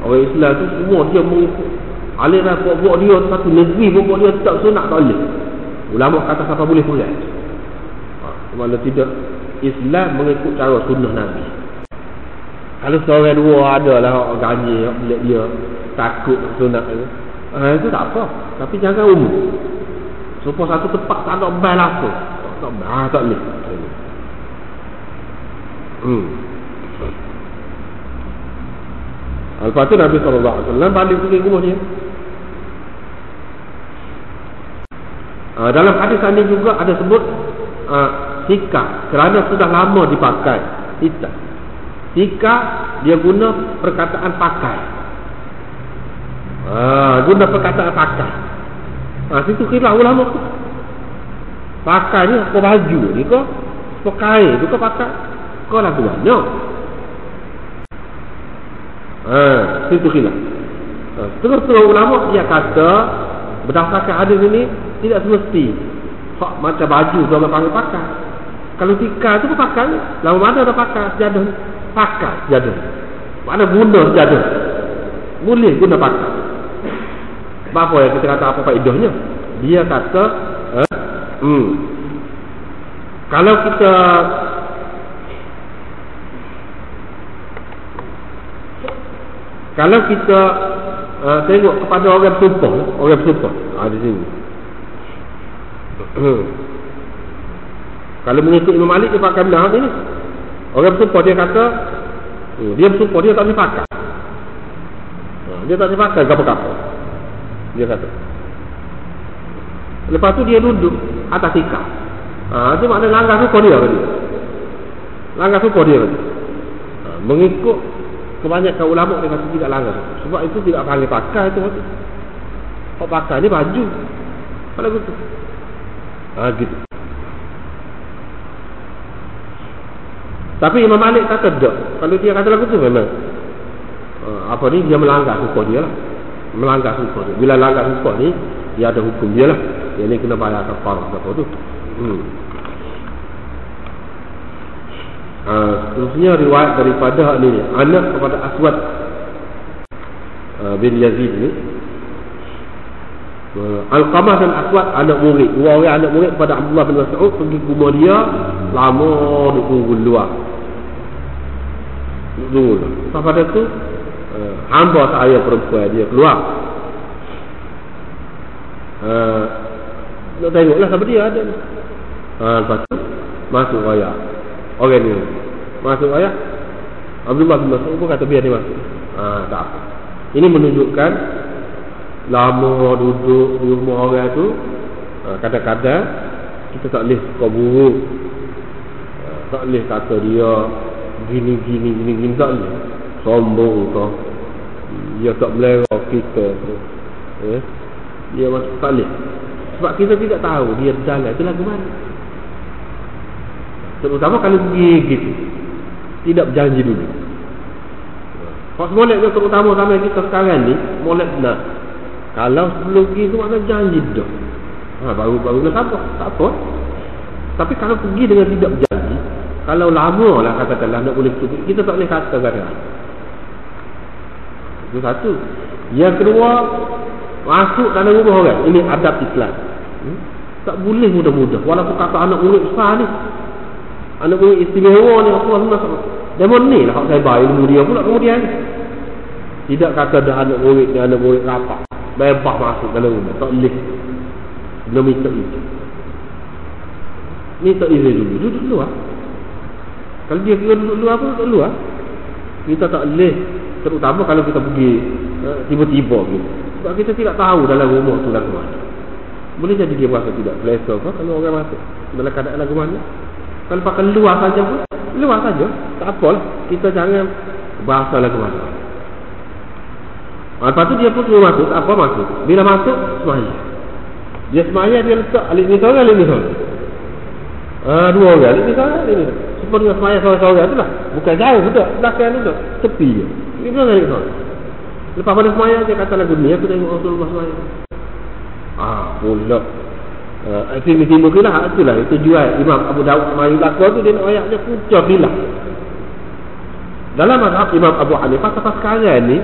orang Islam tu semua dia mengikut aliran buat dia satu negeri buat dia tak sunat tak boleh. Ulama kata siapa boleh pulang. Mana tidak Islam mengikut cara sunnah Nabi. Kalau seorang dua ada lah orang ganyi bilik dia takut sunat tu. Itu tak apa. Tapi jangan umum. Supaya satu tempat tak ada bel apa. Tak bel tak boleh. Lepas tu Nabi SAW balik pergi rumah dia. Dalam hadis ini juga ada sebut sikap kerana sudah lama dipakai. Sikap dia guna perkataan pakai. Guna perkataan pakai. Situ kira ulama tu. Pakai ni apa baju ni ke? Pakai tu ke pakai? Kau lagu banyak. Situ kira. Terus ulama dia kata berdasarkan hadis ini tidak semesti macam baju tu orang panggil pakai. Kalau tikar tu pakai, lalu mana ada pakai sejadah? Pakai sejadah. Mana guna sejadah? Boleh guna pakai. Apa yang kita kata apa faedahnya? Dia kata kalau kita tengok kepada orang bersumpah, di sini. Kalau mengikut Imam Malik dia pakai benar ini. Orang bersumpah dia kata dia bersumpah dia tak boleh pakai. Dia tak boleh pakai apa-apa. Dia kata. Lepas tu dia duduk atas tikar. Itu makna langgar sumpah dia tadi. Langgar sumpah dia tadi. Mengikut kebanyakan ulama dia kata tidak langgar. Sebab itu tidak panggil pakai itu. Kalau pakai ni baju. Kalau gitu. Gitu. Tapi Imam Malik kata tak. Kalau dia kata lagu tu memang dia melanggar sumpah dia lah. Melanggar sumpah dia. Bila langgar sumpah ni dia ada hukum dia lah. Yang ni kena bayar kafarah apa tu. Seterusnya riwayat daripada ni anak kepada Aswad bin Yazid ni. Al-Qamah dan Aswad anak murid. Dua orang anak murid pada Abdullah bin Mas'ud pergi ke rumah dia. Lama duduk tunggu luar. Duduk. Lepas pada tu hamba saya perempuan dia keluar. Nak tengoklah siapa dia ada. Lepas tu masuk raya. Orang ni masuk raya. Abdullah bin Mas'ud pun kata biar dia masuk. Tak apa. Ini menunjukkan lama duduk di rumah orang tu, kadang-kadang kita tak boleh suka buruk, tak boleh kata dia gini tak boleh sombong kau. Dia tak melerau kita tu. Dia masuk tak boleh. Sebab kita tidak tahu dia jalan tu lagu mana. Terutama kalau pergi gitu, tidak berjanji dulu. Kalau molek tu terutama sampai kita sekarang ni, molek benar. Kalau sebelum pergi tu maknanya janji dah. Baru-baru nak tak apa. Tapi kalau pergi dengan tidak berjanji, kalau lama lah katakanlah nak boleh pergi, kita tak boleh kata kadang. Itu satu. Yang kedua, masuk dalam rumah orang. Ini adab Islam. Tak boleh mudah-mudah. Walaupun kata anak murid besar ni, anak murid istimewa ni, Allah SWT. Demon ni lah saya bayar ilmu dia pula kemudian. Tidak kata dah anak murid ni, anak murid rapat. Bebas masuk dalam rumah. Tak boleh. Belum minta izin. Minta izin dulu. Duduk dulu lah. Kalau dia kira duduk dulu apa, duduk dulu lah. Kita tak boleh. Terutama kalau kita pergi tiba-tiba gitu. Sebab kita tidak tahu dalam rumah tu lagu mana. Boleh jadi dia rasa tidak selesa ke kalau orang masuk dalam keadaan lagu mana. Kalau pakai luar saja pun, luar saja. Tak apalah. Kita jangan bahasa lagu mana. Lepas tu dia pun suruh masuk. Tak apa masuk. Bila masuk, semaya. Dia semaya, dia letak alik ni seorang, alik ni seorang. Dua orang, alik ni seorang, alik ni seorang. Seperti dengan semaya seorang-seorang tu lah. Bukan jauh, betul. Belakang tu, tepi je. Ini pun alik seorang. Lepas pada semaya, dia kata lagu ni, aku tengok Rasulullah semaya. Pula. Aktiviti mungkin lah, itulah. Itu jual Imam Abu Dawud semaya belakang tu, dia nak ayatnya pucah bilah. Dalam mazhab Imam Abu Hanifah, sampai sekarang ni,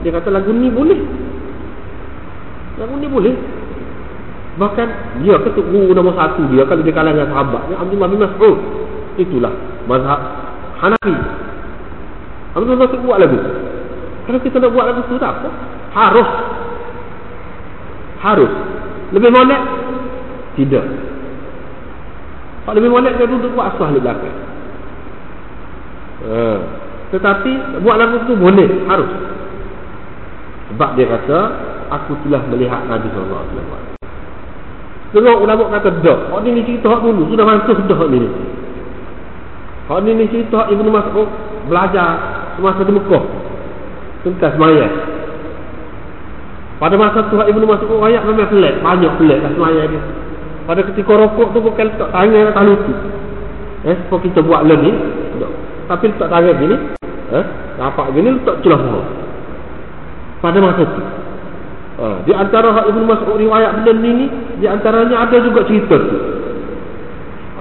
dia kata lagu ni boleh. Lagu ni boleh. Bahkan dia guru nombor satu dia kalau di kalangan sahabatnya Abdullah bin Mas'ud. Itulah mazhab Hanafi. Abdullah bin Mas'ud buat lagu. Kalau kita nak buat lagu tu tak apa. Harus. Lebih molek? Tidak. Kalau lebih molek dia duduk buat asal di belakang. Tetapi buat lagu tu boleh, harus. Sebab dia kata aku telah melihat Nabi SAW. Tengok ulama kata dah. Hak ni cerita hak dulu sudah masuk dah ni. Hak ni cerita Ibnu Mas'ud belajar semasa di Mekah. Tentang sembahyang. Pada masa tu Ibnu Mas'ud ayat memang pelik, banyak pelik kat sembahyang dia. Pada ketika rokok tu bukan letak tangan atas lutut. Seperti kita buat lah ni. Tapi letak tangan gini, nampak gini letak celah semua. Pada masa tu. Di antara hak Ibnu Mas'ud riwayat benda ni, di antaranya ada juga cerita tu.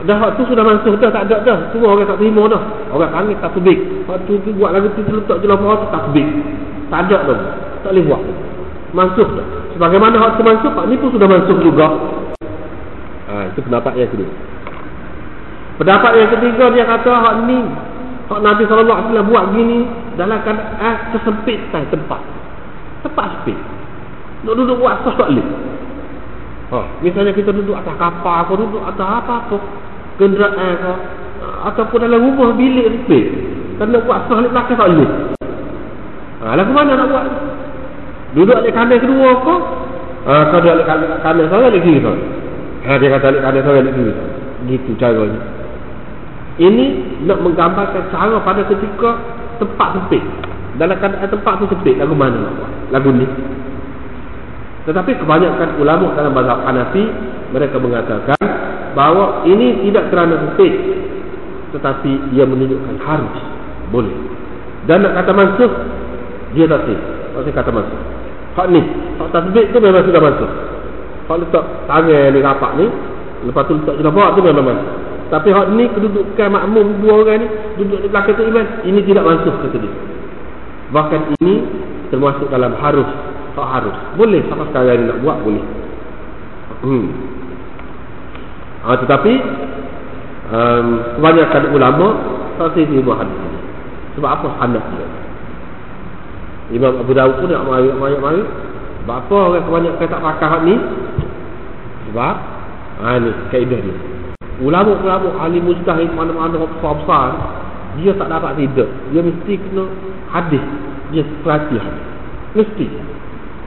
Dah hak tu sudah masuk dah, tak ada dah. Semua orang tak terima dah. Orang tangis takbir. Hak tu buat lagu tu letak jelah bawah tu takbir. Tak ada dah. Tak boleh buat. Masuk dah. Sebagaimana hak tu masuk, hak ni pun sudah masuk juga. Itu pendapat yang kedua. Pendapat yang ketiga dia kata hak ni, hak Nabi SAW buat gini dalam keadaan kesempitan tempat. Tempat sempit. Nak duduk buat asas tak boleh. Misalnya kita duduk atas kapal atau duduk atas apa-apa kenderaan ke, ataupun dalam rumah bilik sempit. Kalau nak buat asas di belakang tak boleh. Lagu mana nak buat? Duduk di kanan kedua ke? Kalau duduk di kanan seorang, di kiri seorang. Dia kata di kanan seorang, di kiri. Gitu caranya. Ini nak menggambarkan cara pada ketika tempat sempit. Dalam keadaan tempat tu sempit, lagu mana nak buat? Lagu ni. Tetapi kebanyakan ulama dalam mazhab Hanafi, mereka mengatakan bahawa ini tidak kerana sempit, tetapi ia menunjukkan harus, boleh. Dan nak kata mansuh, dia tak sih. Tak sih kata mansuh. Hak ni, hak tasbih tu memang sudah mansuh. Hak letak tangan ni rapat ni, lepas tu letak jelabak tu memang mansuh. Tapi hak ni kedudukan makmum dua orang ni, duduk di belakang tu imam, ini tidak mansuh kata dia. Bahkan ini termasuk dalam harus. Tak harus. Boleh sampai sekarang ni nak buat, boleh. Tetapi kebanyakan ulama tak terima hadis ini. Sebab apa sanad dia? Imam Abu Dawud pun nak mari. Sebab apa orang kebanyakan tak pakai hak ni? Sebab ni kaedah dia. Ulama-ulama ahli mujtahid mana-mana besar-besar, dia tak dapat tidak. Dia mesti kena hadis. Dia perhati hadis. Mesti.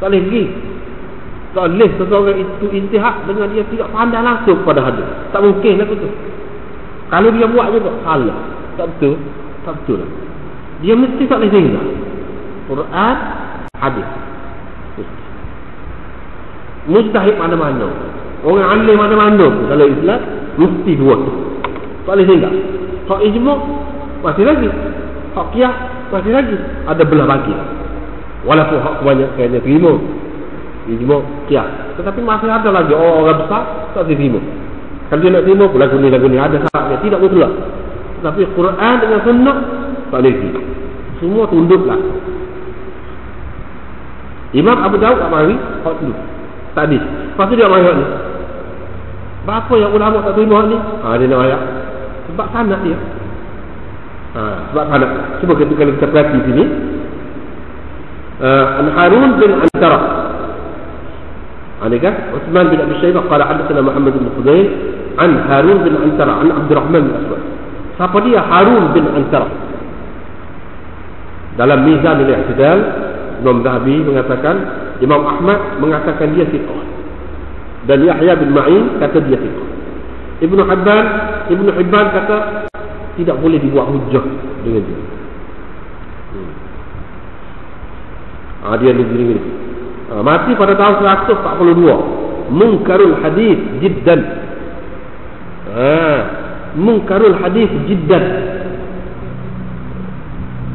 Tak boleh pergi. Tak boleh seseorang itu intihad dengan dia tidak pandai langsung pada hadis. Tak mungkin lah betul. Kalau dia buat juga salah. Tak betul. Tak betul lah. Dia mesti tak boleh dengar Quran hadis. Mujtahid mana-mana, orang alim mana-mana dalam Islam mesti dua tu. Tak boleh tinggal. Hak ijma' masih lagi, hak qiyas masih lagi, ada belah bagi. Walaupun hak kebanyakannya terima ijma' qiyas, tetapi masih ada lagi orang besar tak terima. Kalau dia nak terima pun lagu ni ada syaratnya, tidak mutlak. Tapi Quran dengan sunnah tak boleh. Semua tunduklah. Imam Abu Daud tak mari hak dulu. Tak hadis. Lepas tu dia mari hak ni. Berapa yang ulama tak terima hak ni? Dia nak ayat. Sebab sanad dia. Sebab sanad. Cuba kalau kita perhati sini. Harun bin Antara. Ini kan Utsman bin Abi Syaibah qala hadatsana Muhammad bin Fudail an Harun bin Antara an Abdurrahman bin Aswad. Siapa dia Harun bin Antara? Dalam Mizan al-I'tidal, Imam Zahabi mengatakan, Imam Ahmad mengatakan dia thiqah, dan Yahya bin Ma'in kata dia thiqah. Ibnu Hibban kata tidak boleh dibuat hujjah dengan dia. Dia ni. Mati pada tahun 142. Munkarul hadis jiddan. Munkarul hadis jiddan.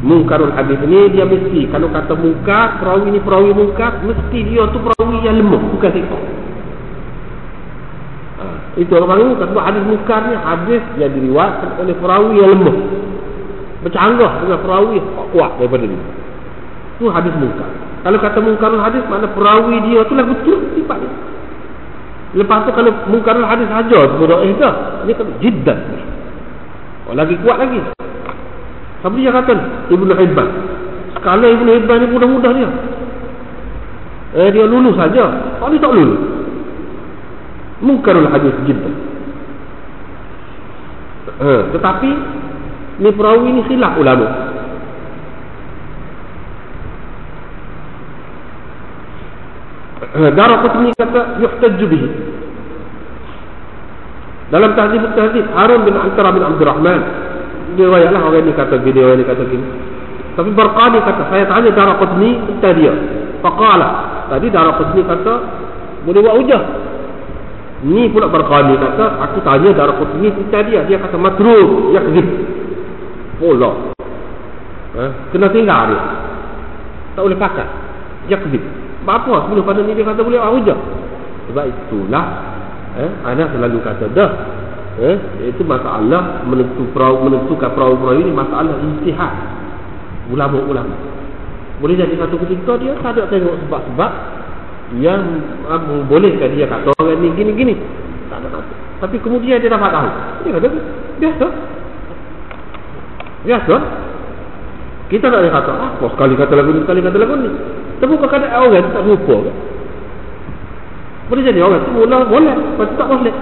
Munkarul hadis ni dia mesti, kalau kata munkar, perawi ni perawi munkar, mesti dia tu perawi yang lemah, bukan thiqah. Itu orang panggil munkar. Sebab hadis munkar ni hadis yang diriwayatkan oleh perawi yang lemah, bercanggah dengan perawi kuat daripada dia. Itu hadis munkar. Kalau kata munkarul hadis, makna perawi dia tu lah betul sifat dia. Lepas tu kalau munkarul hadis saja sebenarnya dah, ini kan jiddan. Lagi kuat lagi. Tapi dia kata Ibnu Hibban. Skala Ibnu Hibban ni mudah-mudah dia. Dia lulus saja. Kalau dia tak lulus. Munkarul hadis jiddan. Tetapi ni perawi ni khilaf ulama. Daraqutni kata yuhtajju bihi. Dalam Tahdzib al-Tahdzib, Harun bin Antara bin Abdurrahman, dia riwayatlah orang ni kata gini, orang ni kata gini. Tapi Barqani kata, saya tanya Daraqutni tentang dia. Faqala, tadi Daraqutni kata boleh buat hujah. Ni pula Barqani kata, aku tanya Daraqutni tentang dia. Dia kata makruh, yakzib. Pula kena tinggal dia, tak boleh pakai, yakzib. Apa sebelum pada ni dia kata boleh hujah. Sebab itulah anak selalu kata dah itu masalah menentukan perawi-perawi ini masalah ijtihad ulama-ulama. Boleh jadi satu ketika dia tak ada tengok sebab-sebab yang membolehkan dia kata orang ni gini-gini, tak ada kata. Tapi kemudian dia dapat tahu, dia kata biasa. Kita tak boleh kata apa sekali kata lagu ni, sekali kata lagu ni. Terbuka keadaan orang tak lupa kan? Boleh jadi orang tu mula boleh, lepas tu tak boleh.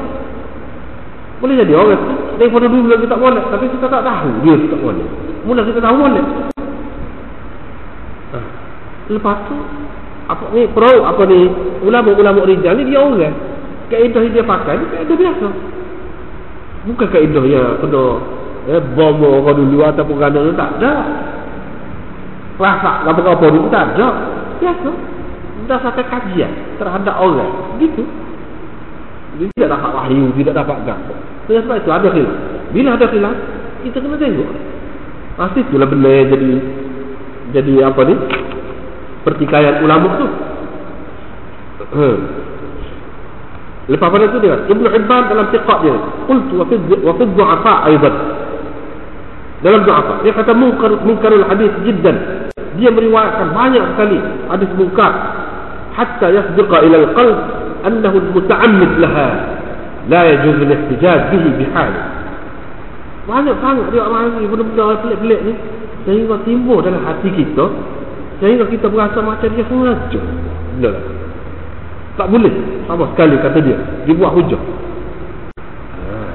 Boleh jadi orang tu daripada dulu lagi tak boleh, tapi kita tak tahu dia tak boleh. Mula kita tahu boleh. Lepas tu apa ni ulama-ulama rijal ni dia orang kaedah dia pakai ni kaedah biasa. Bukan kaedah yang kena bom orang dulu ataupun kerana tak ada. Rasa apa-apa ni tak ada. Biasa. Berdasarkan kajian terhadap orang. Gitu. Dia tidak dapat wahyu, tidak dapat gambar. Sebab itu ada khilaf. Bila ada khilaf, kita kena tengok. Pasti itulah benar jadi apa ni? Pertikaian ulama tu. Lepas pada itu dia Ibnu Hibban dalam thiqah dia, qultu wa fi dhu'afa aidan. Dalam dhu'afa dia kata munkarul hadis jiddan. Dia meriwayatkan banyak sekali hadis munkar hatta yasbiqa ila al-qalb annahu muta'ammid laha la yajuz al-ihtijaj bihi bihal. Banyak sangat dia mari benda-benda pelik-pelik ni sehingga timbul dalam hati kita, sehingga kita berasa macam dia sengaja. Benar. Tak boleh sama sekali kata dia dibuat hujah.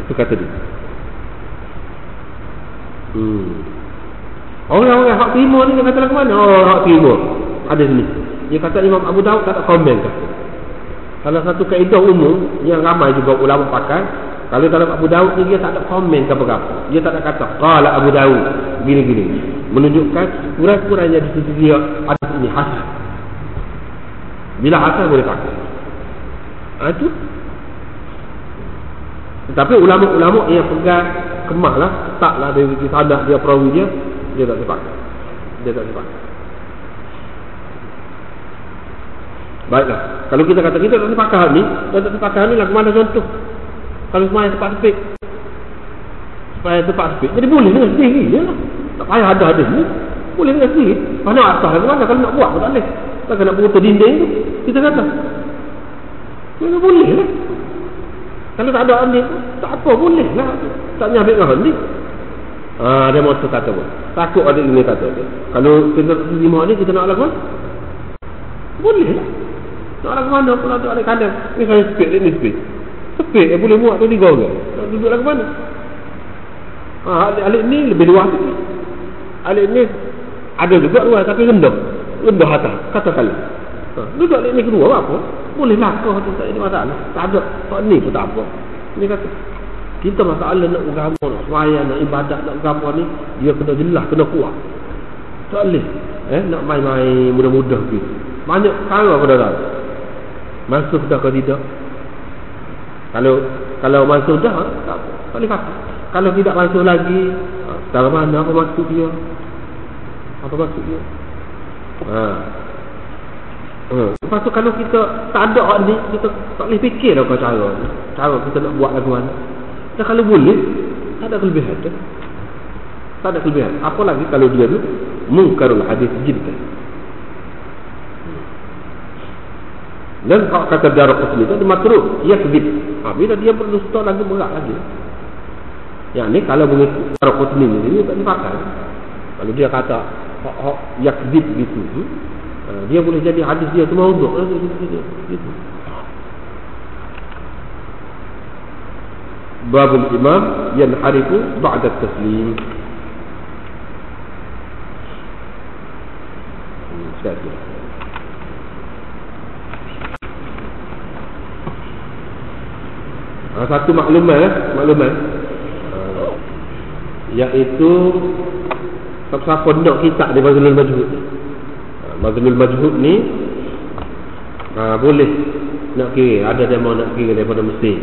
Itu kata dia. Orang-orang hak timur ni dia kata lagu mana? Hak timur ada sini. Dia kata Imam Abu Daud tak ada komen kata. Salah satu kaedah umum yang ramai juga ulama pakai, kalau dalam Abu Daud ni dia tak ada komen ke apa-apa. Dia tak ada kata qala Abu Daud gini-gini. Menunjukkan kurang-kurangnya di sisi dia ada ini hasan. Bila asal boleh pakai. Itu. Tapi ulama-ulama yang pegang kemah lah, taklah dia sadak dia perawi dia tak dipakai. Dia tak dipakai. Baiklah. Kalau kita kata kita tak dipakai ni, tak dipakai ni lah mana contoh? Kalau semua tempat sepik. Supaya tempat sepik. Jadi boleh dengan sendiri je lah. Tak payah ada ni. Boleh dengan sendiri. Mana atas lah mana kalau nak buat pun tak boleh. Takkan nak putus dinding tu. Kita kata. Mana boleh lah. Kalau tak ada andi tak apa boleh lah. Tak nyabik dengan andi. Dia mahu kata pun. Takut ada ini kata. Kalau kita terima ni kita nak lakukan. Boleh lah. Nak lakukan mana pun ada kandang. Ni saya sepik ni sepik. Sepik yang boleh buat tu 3 orang. Nak duduk lagu mana? Alik ni lebih luas sikit. Alik ni ada juga luas tapi rendah atas katakanlah. Duduk alik ni kedua apa? Boleh lakah tu tak ada masalah. Tak ada tak ni pun tak apa. Ni kata kita masalah nak agama, nak sembahyang, nak ibadat, nak agama ni dia kena jelas, kena kuat. Tak boleh nak main-main mudah-mudah gitu. Banyak perkara pada dah. Masuk dah ke tidak? Kalau masuk dah tak boleh pakai. Kalau tidak masuk lagi, secara mana apa maksud dia? Apa maksud dia? Lepas tu kalau kita tak ada orang ni, kita tak boleh fikir dah cara kita nak buat lagu mana. Dan kalau boleh, tak ada kelebihan tu. Tak ada kelebihan. Apa lagi kalau dia tu mungkarul hadis jiddan. Dan kalau kata Daraqutni itu dia matruk, yakdzib. Bila dia berdusta lagi berat lagi. Yang ni kalau mengikut Daraqutni ni tak dipakai. Kalau dia kata yakdzib gitu, dia boleh jadi hadis dia tu maudhu' gitu. Babul imam yanharifu ba'da taslim. Sekali. Satu maklumat iaitu siapa nak kitab di Mazlul Majhud ni. Mazlul Majhud ni boleh nak kira, ada dia mau nak kira daripada Mesir.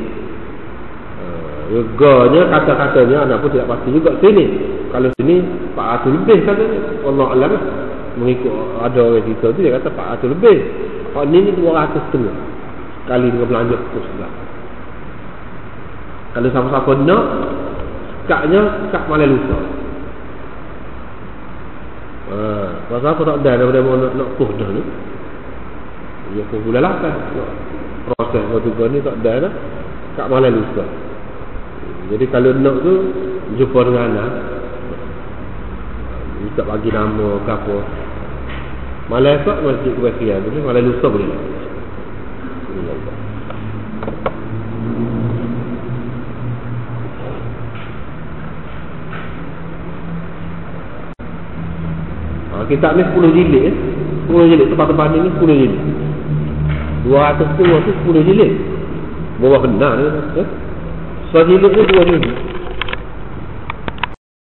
Yoganya kata-katanya anak pun tidak pasti juga sini. Kalau sini 400 lebih katanya. Allah alam lah. Mengikut ada orang cerita tu dia kata 400 lebih. Kalau ni 200 setengah kali dengan belanja terus lah. Kalau siapa-siapa nak sekatnya sekat malam lusa. Pasal apa tak ada daripada nak puh dah ni. Dia puh bulan 8 proses waktu ni tak ada dah sekat malam lusa. Jadi kalau nak tu jumpa dengan anak, kita bagi nama ke apa. Malam esok masjid kebahagiaan boleh, malam lusa boleh. Kitab ni 10 jilid 10 jilid tempat-tempat ni 10 jilid 200 tu 10 jilid bawah benar ni. So jilid ni 2 jilid